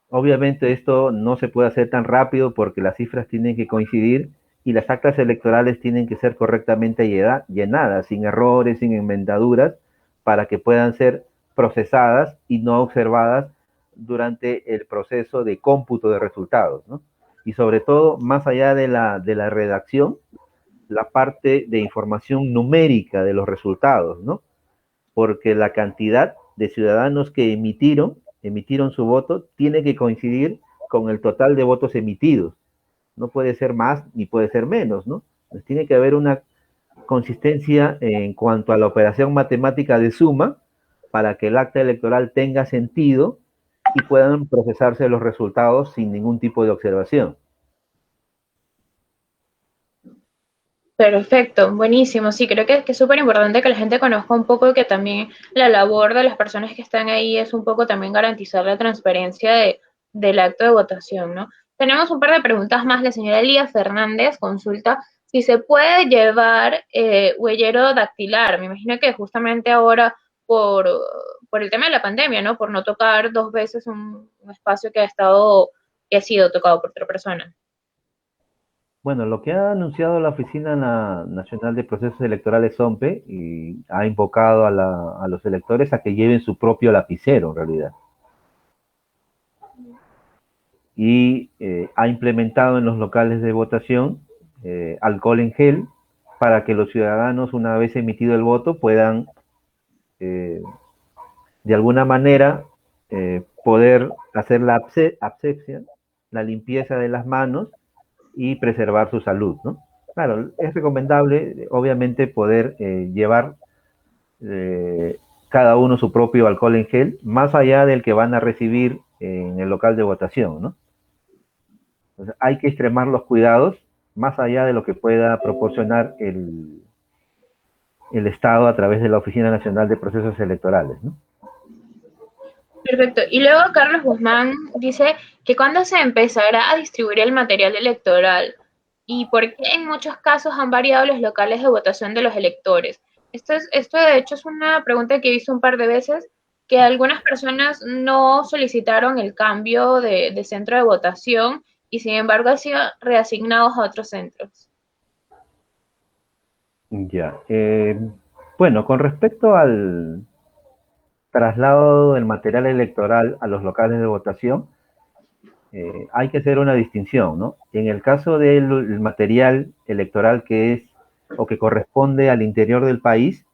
Obviamente esto no se puede hacer tan rápido porque las cifras tienen que coincidir y las actas electorales tienen que ser correctamente llenadas, sin errores, sin enmendaduras, para que puedan ser procesadas y no observadas durante el proceso de cómputo de resultados, ¿no? Y sobre todo, más allá de la redacción, la parte de información numérica de los resultados, ¿no? Porque la cantidad de ciudadanos que emitieron su voto tiene que coincidir con el total de votos emitidos. No puede ser más ni puede ser menos, ¿no? Entonces tiene que haber una consistencia en cuanto a la operación matemática de suma para que el acta electoral tenga sentido y puedan procesarse los resultados sin ningún tipo de observación. Perfecto, buenísimo. Sí, creo que es súper importante que la gente conozca un poco que también la labor de las personas que están ahí es un poco también garantizar la transparencia del acto de votación, ¿no? Tenemos un par de preguntas más. La señora Elía Fernández consulta si se puede llevar huellero dactilar. Me imagino que justamente ahora por, por el tema de la pandemia, ¿no? Por no tocar dos veces un espacio que ha sido tocado por otra persona. Bueno, lo que ha anunciado la Oficina Nacional de Procesos Electorales OMPE y ha invocado a los electores a que lleven su propio lapicero en realidad. Y ha implementado en los locales de votación alcohol en gel para que los ciudadanos, una vez emitido el voto, puedan de alguna manera poder hacer la asepsia, la limpieza de las manos y preservar su salud, ¿no? Claro, es recomendable, obviamente, poder llevar cada uno su propio alcohol en gel, más allá del que van a recibir en el local de votación, ¿no? Entonces, hay que extremar los cuidados más allá de lo que pueda proporcionar el Estado a través de la Oficina Nacional de Procesos Electorales, ¿no? Perfecto. Y luego Carlos Guzmán dice que cuándo se empezará a distribuir el material electoral y por qué en muchos casos han variado los locales de votación de los electores. Esto de hecho es una pregunta que he visto un par de veces, que algunas personas no solicitaron el cambio de centro de votación y sin embargo han sido reasignados a otros centros. Ya. Bueno, con respecto al traslado del material electoral a los locales de votación, hay que hacer una distinción, ¿no? En el caso del material electoral que es o que corresponde al interior del país,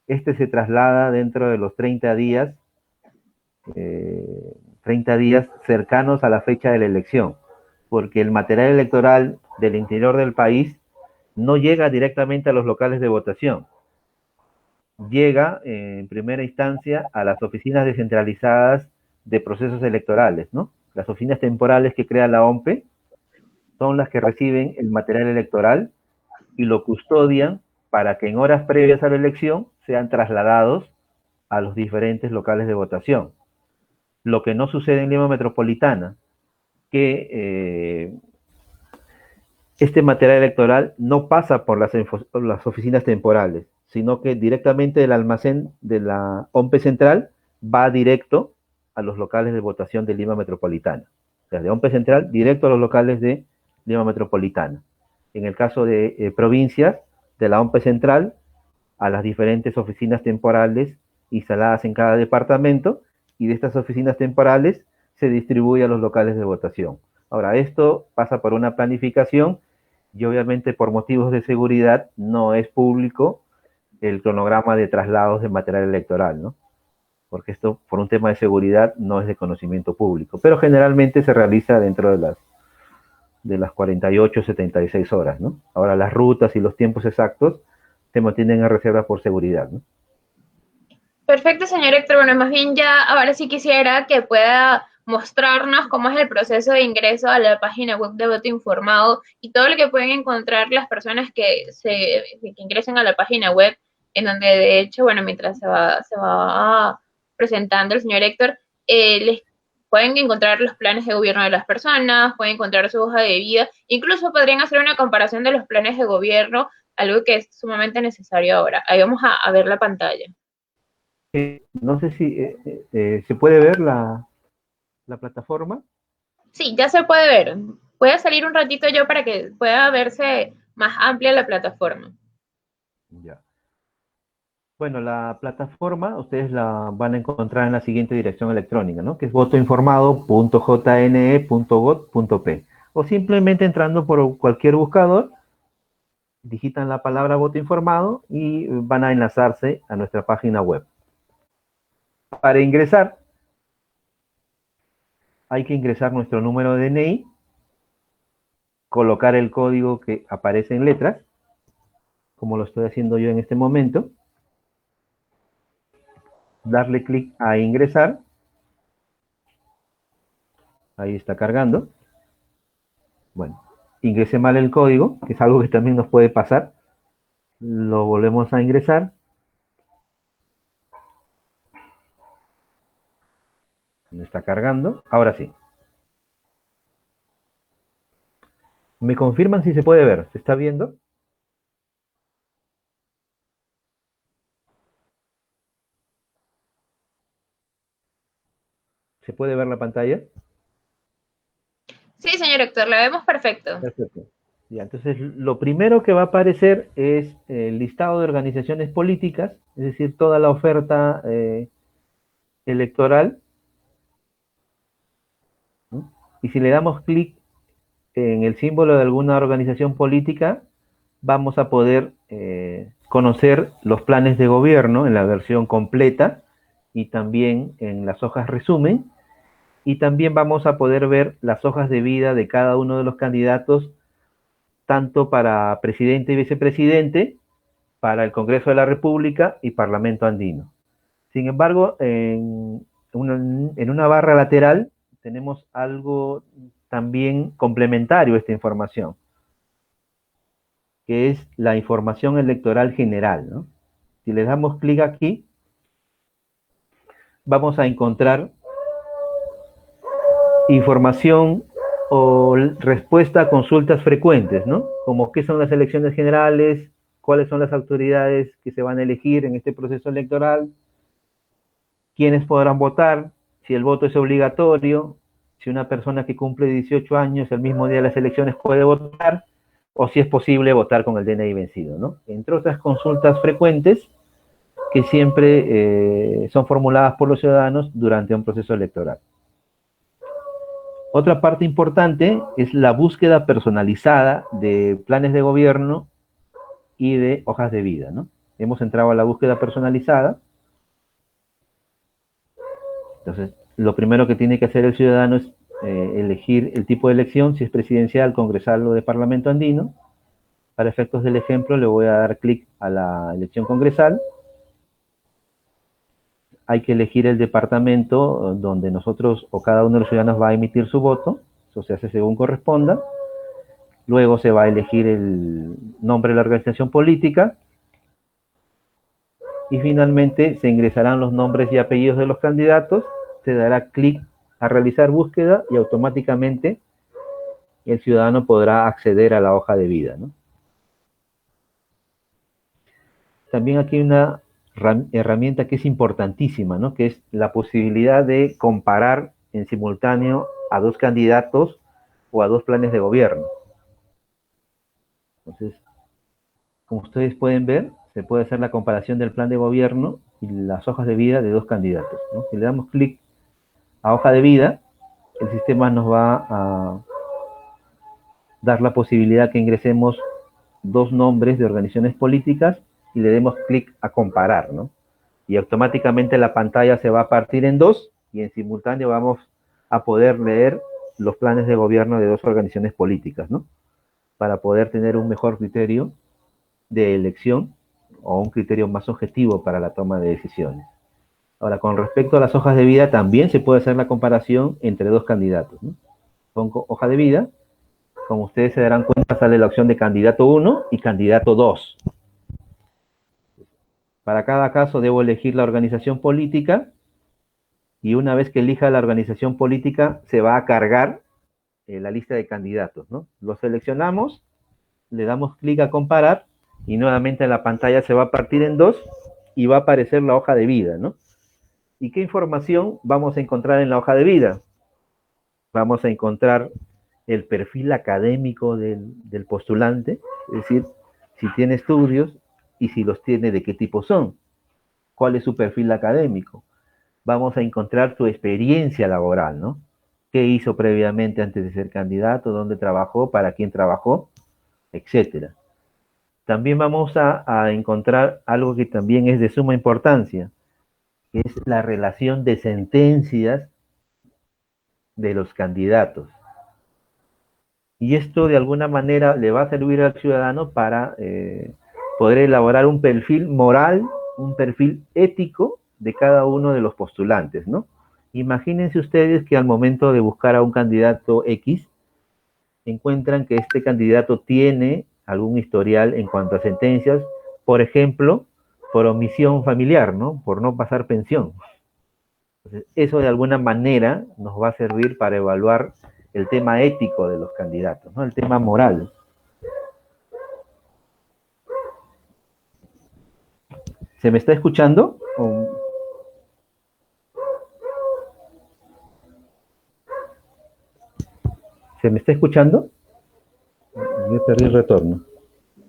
este se traslada dentro de los 30 días cercanos a la fecha de la elección, porque el material electoral del interior del país no llega directamente a los locales de votación, llega en primera instancia a las oficinas descentralizadas de procesos electorales, ¿no? Las oficinas temporales que crea la OMPE son las que reciben el material electoral y lo custodian para que en horas previas a la elección sean trasladados a los diferentes locales de votación. Lo que no sucede en Lima Metropolitana, que este material electoral no pasa por las oficinas temporales, sino que directamente del almacén de la OMPE Central va directo a los locales de votación de Lima Metropolitana. O sea, de OMPE Central directo a los locales de Lima Metropolitana. En el caso de provincias, de la OMPE Central a las diferentes oficinas temporales instaladas en cada departamento y de estas oficinas temporales se distribuye a los locales de votación. Ahora, esto pasa por una planificación y obviamente por motivos de seguridad no es público el cronograma de traslados de material electoral, ¿no? Porque esto, por un tema de seguridad, no es de conocimiento público, pero generalmente se realiza dentro de las 48, 76 horas, ¿no? Ahora, las rutas y los tiempos exactos se mantienen en reserva por seguridad, ¿no? Perfecto, señor Héctor. Bueno, más bien ya ahora sí quisiera que pueda mostrarnos cómo es el proceso de ingreso a la página web de Voto Informado y todo lo que pueden encontrar las personas que ingresen a la página web, en donde de hecho, bueno, mientras se va presentando el señor Héctor, les pueden encontrar los planes de gobierno de las personas, pueden encontrar su hoja de vida, incluso podrían hacer una comparación de los planes de gobierno, algo que es sumamente necesario ahora. Ahí vamos a ver la pantalla. No sé si se puede ver la plataforma. Sí, ya se puede ver. Voy a salir un ratito yo para que pueda verse más amplia la plataforma. Ya. Bueno, la plataforma ustedes la van a encontrar en la siguiente dirección electrónica, ¿no? Que es votoinformado.jne.gov.p. O simplemente entrando por cualquier buscador, digitan la palabra voto informado y van a enlazarse a nuestra página web. Para ingresar, hay que ingresar nuestro número de DNI, colocar el código que aparece en letras, como lo estoy haciendo yo en este momento, darle clic a ingresar, ahí está cargando. Bueno, ingresé mal el código, que es algo que también nos puede pasar, lo volvemos a ingresar, me está cargando, ahora sí. ¿Me confirman si se puede ver? ¿Se está viendo? ¿Se puede ver la pantalla? Sí, señor Héctor, la vemos perfecto. Perfecto. Ya, entonces, lo primero que va a aparecer es el listado de organizaciones políticas, es decir, toda la oferta electoral, ¿no? Y si le damos clic en el símbolo de alguna organización política, vamos a poder conocer los planes de gobierno en la versión completa y también en las hojas resumen, y también vamos a poder ver las hojas de vida de cada uno de los candidatos, tanto para presidente y vicepresidente, para el Congreso de la República y Parlamento Andino. Sin embargo, en una barra lateral tenemos algo también complementario a esta información, que es la información electoral general, ¿no? Si le damos clic aquí, vamos a encontrar información o respuesta a consultas frecuentes, ¿no? Como qué son las elecciones generales, cuáles son las autoridades que se van a elegir en este proceso electoral, quiénes podrán votar, si el voto es obligatorio, si una persona que cumple 18 años el mismo día de las elecciones puede votar, o si es posible votar con el DNI vencido, ¿no? Entre otras consultas frecuentes que siempre son formuladas por los ciudadanos durante un proceso electoral. Otra parte importante es la búsqueda personalizada de planes de gobierno y de hojas de vida, ¿no? Hemos entrado a la búsqueda personalizada. Entonces, lo primero que tiene que hacer el ciudadano es elegir el tipo de elección, si es presidencial, congresal o de parlamento andino. Para efectos del ejemplo, le voy a dar clic a la elección congresal. Hay que elegir el departamento donde nosotros o cada uno de los ciudadanos va a emitir su voto. Eso se hace según corresponda. Luego se va a elegir el nombre de la organización política. Y finalmente se ingresarán los nombres y apellidos de los candidatos. Se dará clic a realizar búsqueda y automáticamente el ciudadano podrá acceder a la hoja de vida, ¿no? También aquí hay una herramienta que es importantísima, ¿no? Que es la posibilidad de comparar en simultáneo a dos candidatos o a dos planes de gobierno. Entonces, como ustedes pueden ver, se puede hacer la comparación del plan de gobierno y las hojas de vida de dos candidatos, ¿no? Si le damos clic a hoja de vida, el sistema nos va a dar la posibilidad que ingresemos dos nombres de organizaciones políticas y le demos clic a comparar, ¿no? Y automáticamente la pantalla se va a partir en dos y en simultáneo vamos a poder leer los planes de gobierno de dos organizaciones políticas, ¿no? Para poder tener un mejor criterio de elección o un criterio más objetivo para la toma de decisiones. Ahora, con respecto a las hojas de vida, también se puede hacer la comparación entre dos candidatos, ¿no? Pongo hoja de vida, como ustedes se darán cuenta, sale la opción de candidato 1 y candidato 2. Para cada caso debo elegir la organización política y una vez que elija la organización política se va a cargar la lista de candidatos, ¿no? Lo seleccionamos, le damos clic a comparar y nuevamente la pantalla se va a partir en dos y va a aparecer la hoja de vida, ¿no? ¿Y qué información vamos a encontrar en la hoja de vida? Vamos a encontrar el perfil académico del postulante, es decir, si tiene estudios y si los tiene, de qué tipo son, cuál es su perfil académico. Vamos a encontrar su experiencia laboral, ¿no? ¿Qué hizo previamente antes de ser candidato? ¿Dónde trabajó? ¿Para quién trabajó? Etcétera. También vamos a encontrar algo que también es de suma importancia, que es la relación de sentencias de los candidatos. Y esto de alguna manera le va a servir al ciudadano para poder elaborar un perfil moral, un perfil ético de cada uno de los postulantes, ¿no? Imagínense ustedes que al momento de buscar a un candidato X, encuentran que este candidato tiene algún historial en cuanto a sentencias, por ejemplo, por omisión familiar, ¿no? Por no pasar pensión. Entonces, eso de alguna manera nos va a servir para evaluar el tema ético de los candidatos, ¿no? El tema moral. ¿Se me está escuchando? ¿Se me está escuchando? Yo perdí el retorno.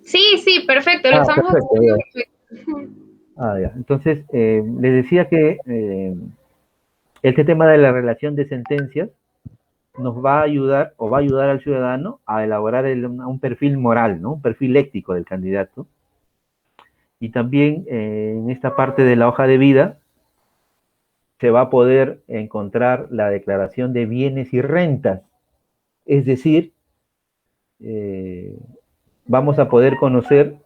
Sí, sí, perfecto, lo estamos Perfecto. escuchando perfecto. Ya. Entonces, les decía que este tema de la relación de sentencias nos va a ayudar o va a ayudar al ciudadano a elaborar un perfil moral, ¿no? Un perfil ético del candidato. Y también en esta parte de la hoja de vida se va a poder encontrar la declaración de bienes y rentas. Es decir, eh, vamos a poder conocer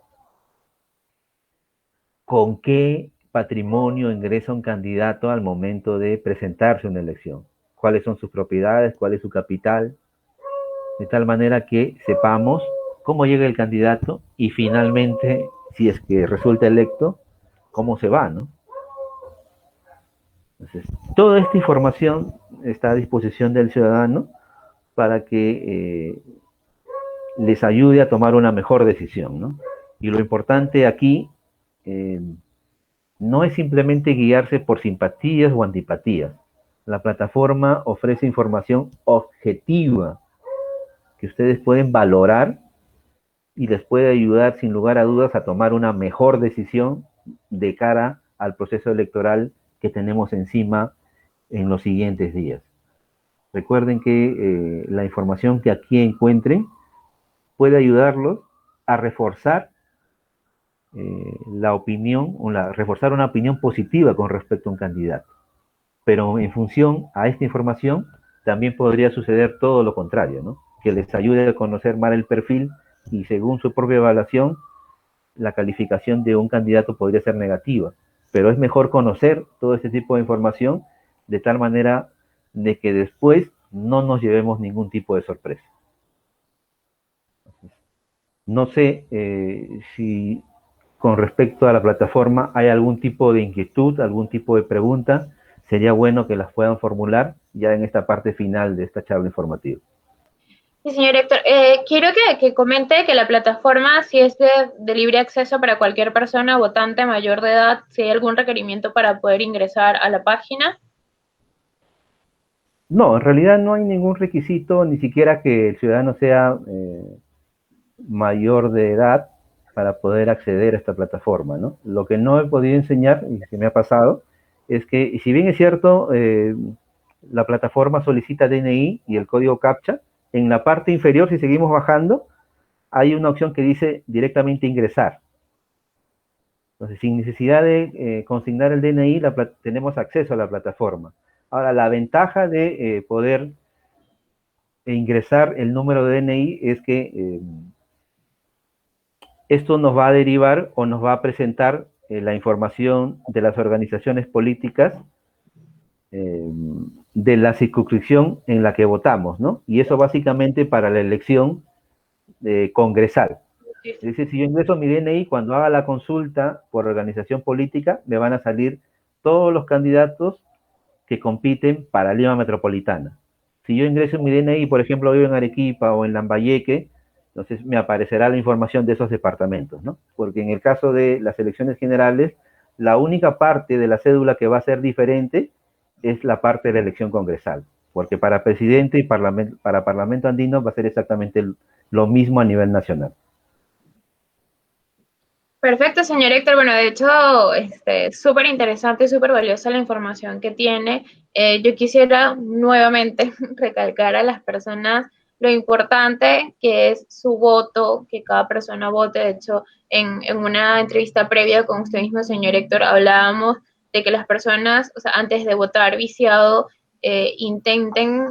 con qué patrimonio ingresa un candidato al momento de presentarse a una elección. Cuáles son sus propiedades, cuál es su capital, de tal manera que sepamos cómo llega el candidato y finalmente, si es que resulta electo, cómo se va, ¿no? Entonces, toda esta información está a disposición del ciudadano para que les ayude a tomar una mejor decisión, ¿no? Y lo importante aquí eh, no es simplemente guiarse por simpatías o antipatías. La plataforma ofrece información objetiva que ustedes pueden valorar y les puede ayudar sin lugar a dudas a tomar una mejor decisión de cara al proceso electoral que tenemos encima en los siguientes días. Recuerden que la información que aquí encuentren puede ayudarlos a reforzar la opinión, reforzar una opinión positiva con respecto a un candidato. Pero en función a esta información, también podría suceder todo lo contrario, ¿no? Que les ayude a conocer más el perfil y según su propia evaluación, la calificación de un candidato podría ser negativa. Pero es mejor conocer todo este tipo de información de tal manera de que después no nos llevemos ningún tipo de sorpresa. No sé si con respecto a la plataforma hay algún tipo de inquietud, algún tipo de pregunta. Sería bueno que las puedan formular ya en esta parte final de esta charla informativa. Sí, señor Héctor, quiero que comente que la plataforma, si es de libre acceso para cualquier persona votante mayor de edad, si hay algún requerimiento para poder ingresar a la página. No, en realidad no hay ningún requisito, ni siquiera que el ciudadano sea mayor de edad para poder acceder a esta plataforma, ¿no? Lo que no he podido enseñar y que me ha pasado es que, si bien es cierto, la plataforma solicita DNI y el código CAPTCHA, en la parte inferior, si seguimos bajando, hay una opción que dice directamente ingresar. Entonces, sin necesidad de consignar el DNI, tenemos acceso a la plataforma. Ahora, la ventaja de poder ingresar el número de DNI es que esto nos va a derivar o nos va a presentar la información de las organizaciones políticas de la circunscripción en la que votamos, ¿no? Y eso básicamente para la elección congresal. Es decir, si yo ingreso mi DNI, cuando haga la consulta por organización política, me van a salir todos los candidatos que compiten para Lima Metropolitana. Si yo ingreso mi DNI, por ejemplo, vivo en Arequipa o en Lambayeque, entonces me aparecerá la información de esos departamentos, ¿no? Porque en el caso de las elecciones generales, la única parte de la cédula que va a ser diferente es la parte de la elección congresal, porque para presidente y para parlamento andino va a ser exactamente lo mismo a nivel nacional. Perfecto, señor Héctor. Bueno, de hecho, súper interesante y súper valiosa la información que tiene. Yo quisiera nuevamente recalcar a las personas lo importante que es su voto, que cada persona vote. De hecho, en una entrevista previa con usted mismo, señor Héctor, hablábamos de que las personas, o sea, antes de votar viciado, intenten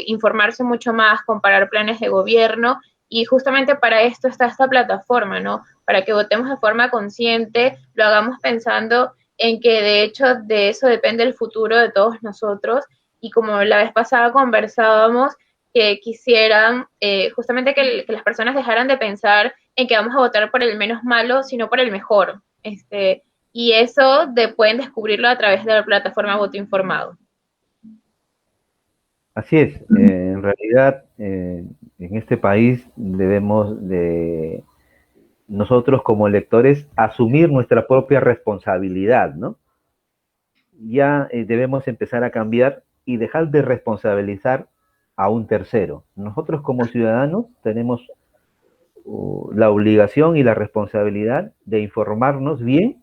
informarse mucho más, comparar planes de gobierno, y justamente para esto está esta plataforma, ¿no? Para que votemos de forma consciente, lo hagamos pensando en que de hecho de eso depende el futuro de todos nosotros. Y como la vez pasada conversábamos, que quisieran justamente que las personas dejaran de pensar en que vamos a votar por el menos malo, sino por el mejor. Y eso pueden descubrirlo a través de la plataforma Voto Informado. Así es, en realidad en este país debemos de nosotros como electores asumir nuestra propia responsabilidad, ¿no? Ya debemos empezar a cambiar y dejar de responsabilizar a un tercero. Nosotros como ciudadanos tenemos la obligación y la responsabilidad de informarnos bien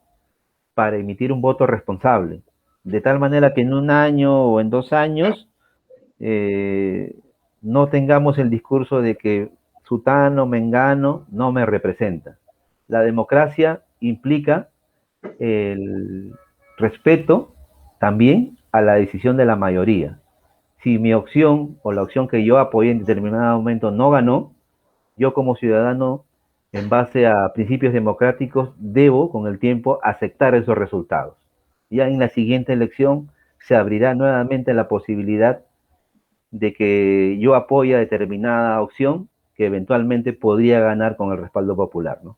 para emitir un voto responsable, de tal manera que en un año o en 2 años no tengamos el discurso de que sutano, mengano no me representa. La democracia implica el respeto también a la decisión de la mayoría. Si mi opción o la opción que yo apoyé en determinado momento no ganó, yo como ciudadano, en base a principios democráticos, debo con el tiempo aceptar esos resultados. Ya en la siguiente elección se abrirá nuevamente la posibilidad de que yo apoye a determinada opción que eventualmente podría ganar con el respaldo popular, ¿no?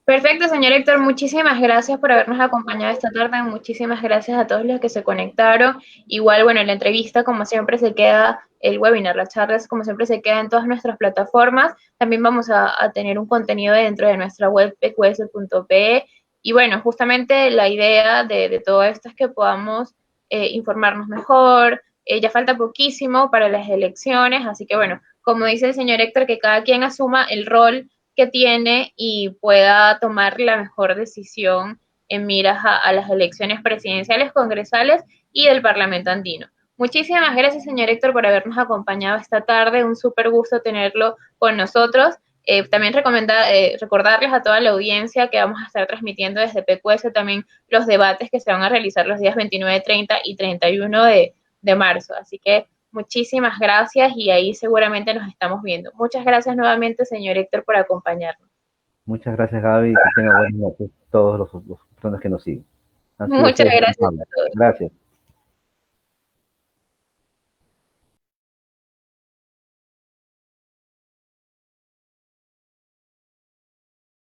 Perfecto, señor Héctor, muchísimas gracias por habernos acompañado esta tarde, muchísimas gracias a todos los que se conectaron. Igual, bueno, la entrevista, como siempre, se queda, el webinar, las charlas, como siempre, se queda en todas nuestras plataformas. También vamos a tener un contenido dentro de nuestra web, pqs.pe. Y bueno, justamente la idea de todo esto es que podamos informarnos mejor. Ya falta poquísimo para las elecciones, así que bueno, como dice el señor Héctor, que cada quien asuma el rol que tiene y pueda tomar la mejor decisión en miras a las elecciones presidenciales, congresales y del Parlamento andino. Muchísimas gracias, señor Héctor, por habernos acompañado esta tarde. Un súper gusto tenerlo con nosotros. También recordarles a toda la audiencia que vamos a estar transmitiendo desde PQS también los debates que se van a realizar los días 29, 30 y 31 de marzo. Así que muchísimas gracias y ahí seguramente nos estamos viendo. Muchas gracias nuevamente, señor Héctor, por acompañarnos. Muchas gracias, Gaby, y que tengan buenas noches todos los personas que nos siguen. Han sido Muchas ustedes muy gracias amables. a todos. Gracias.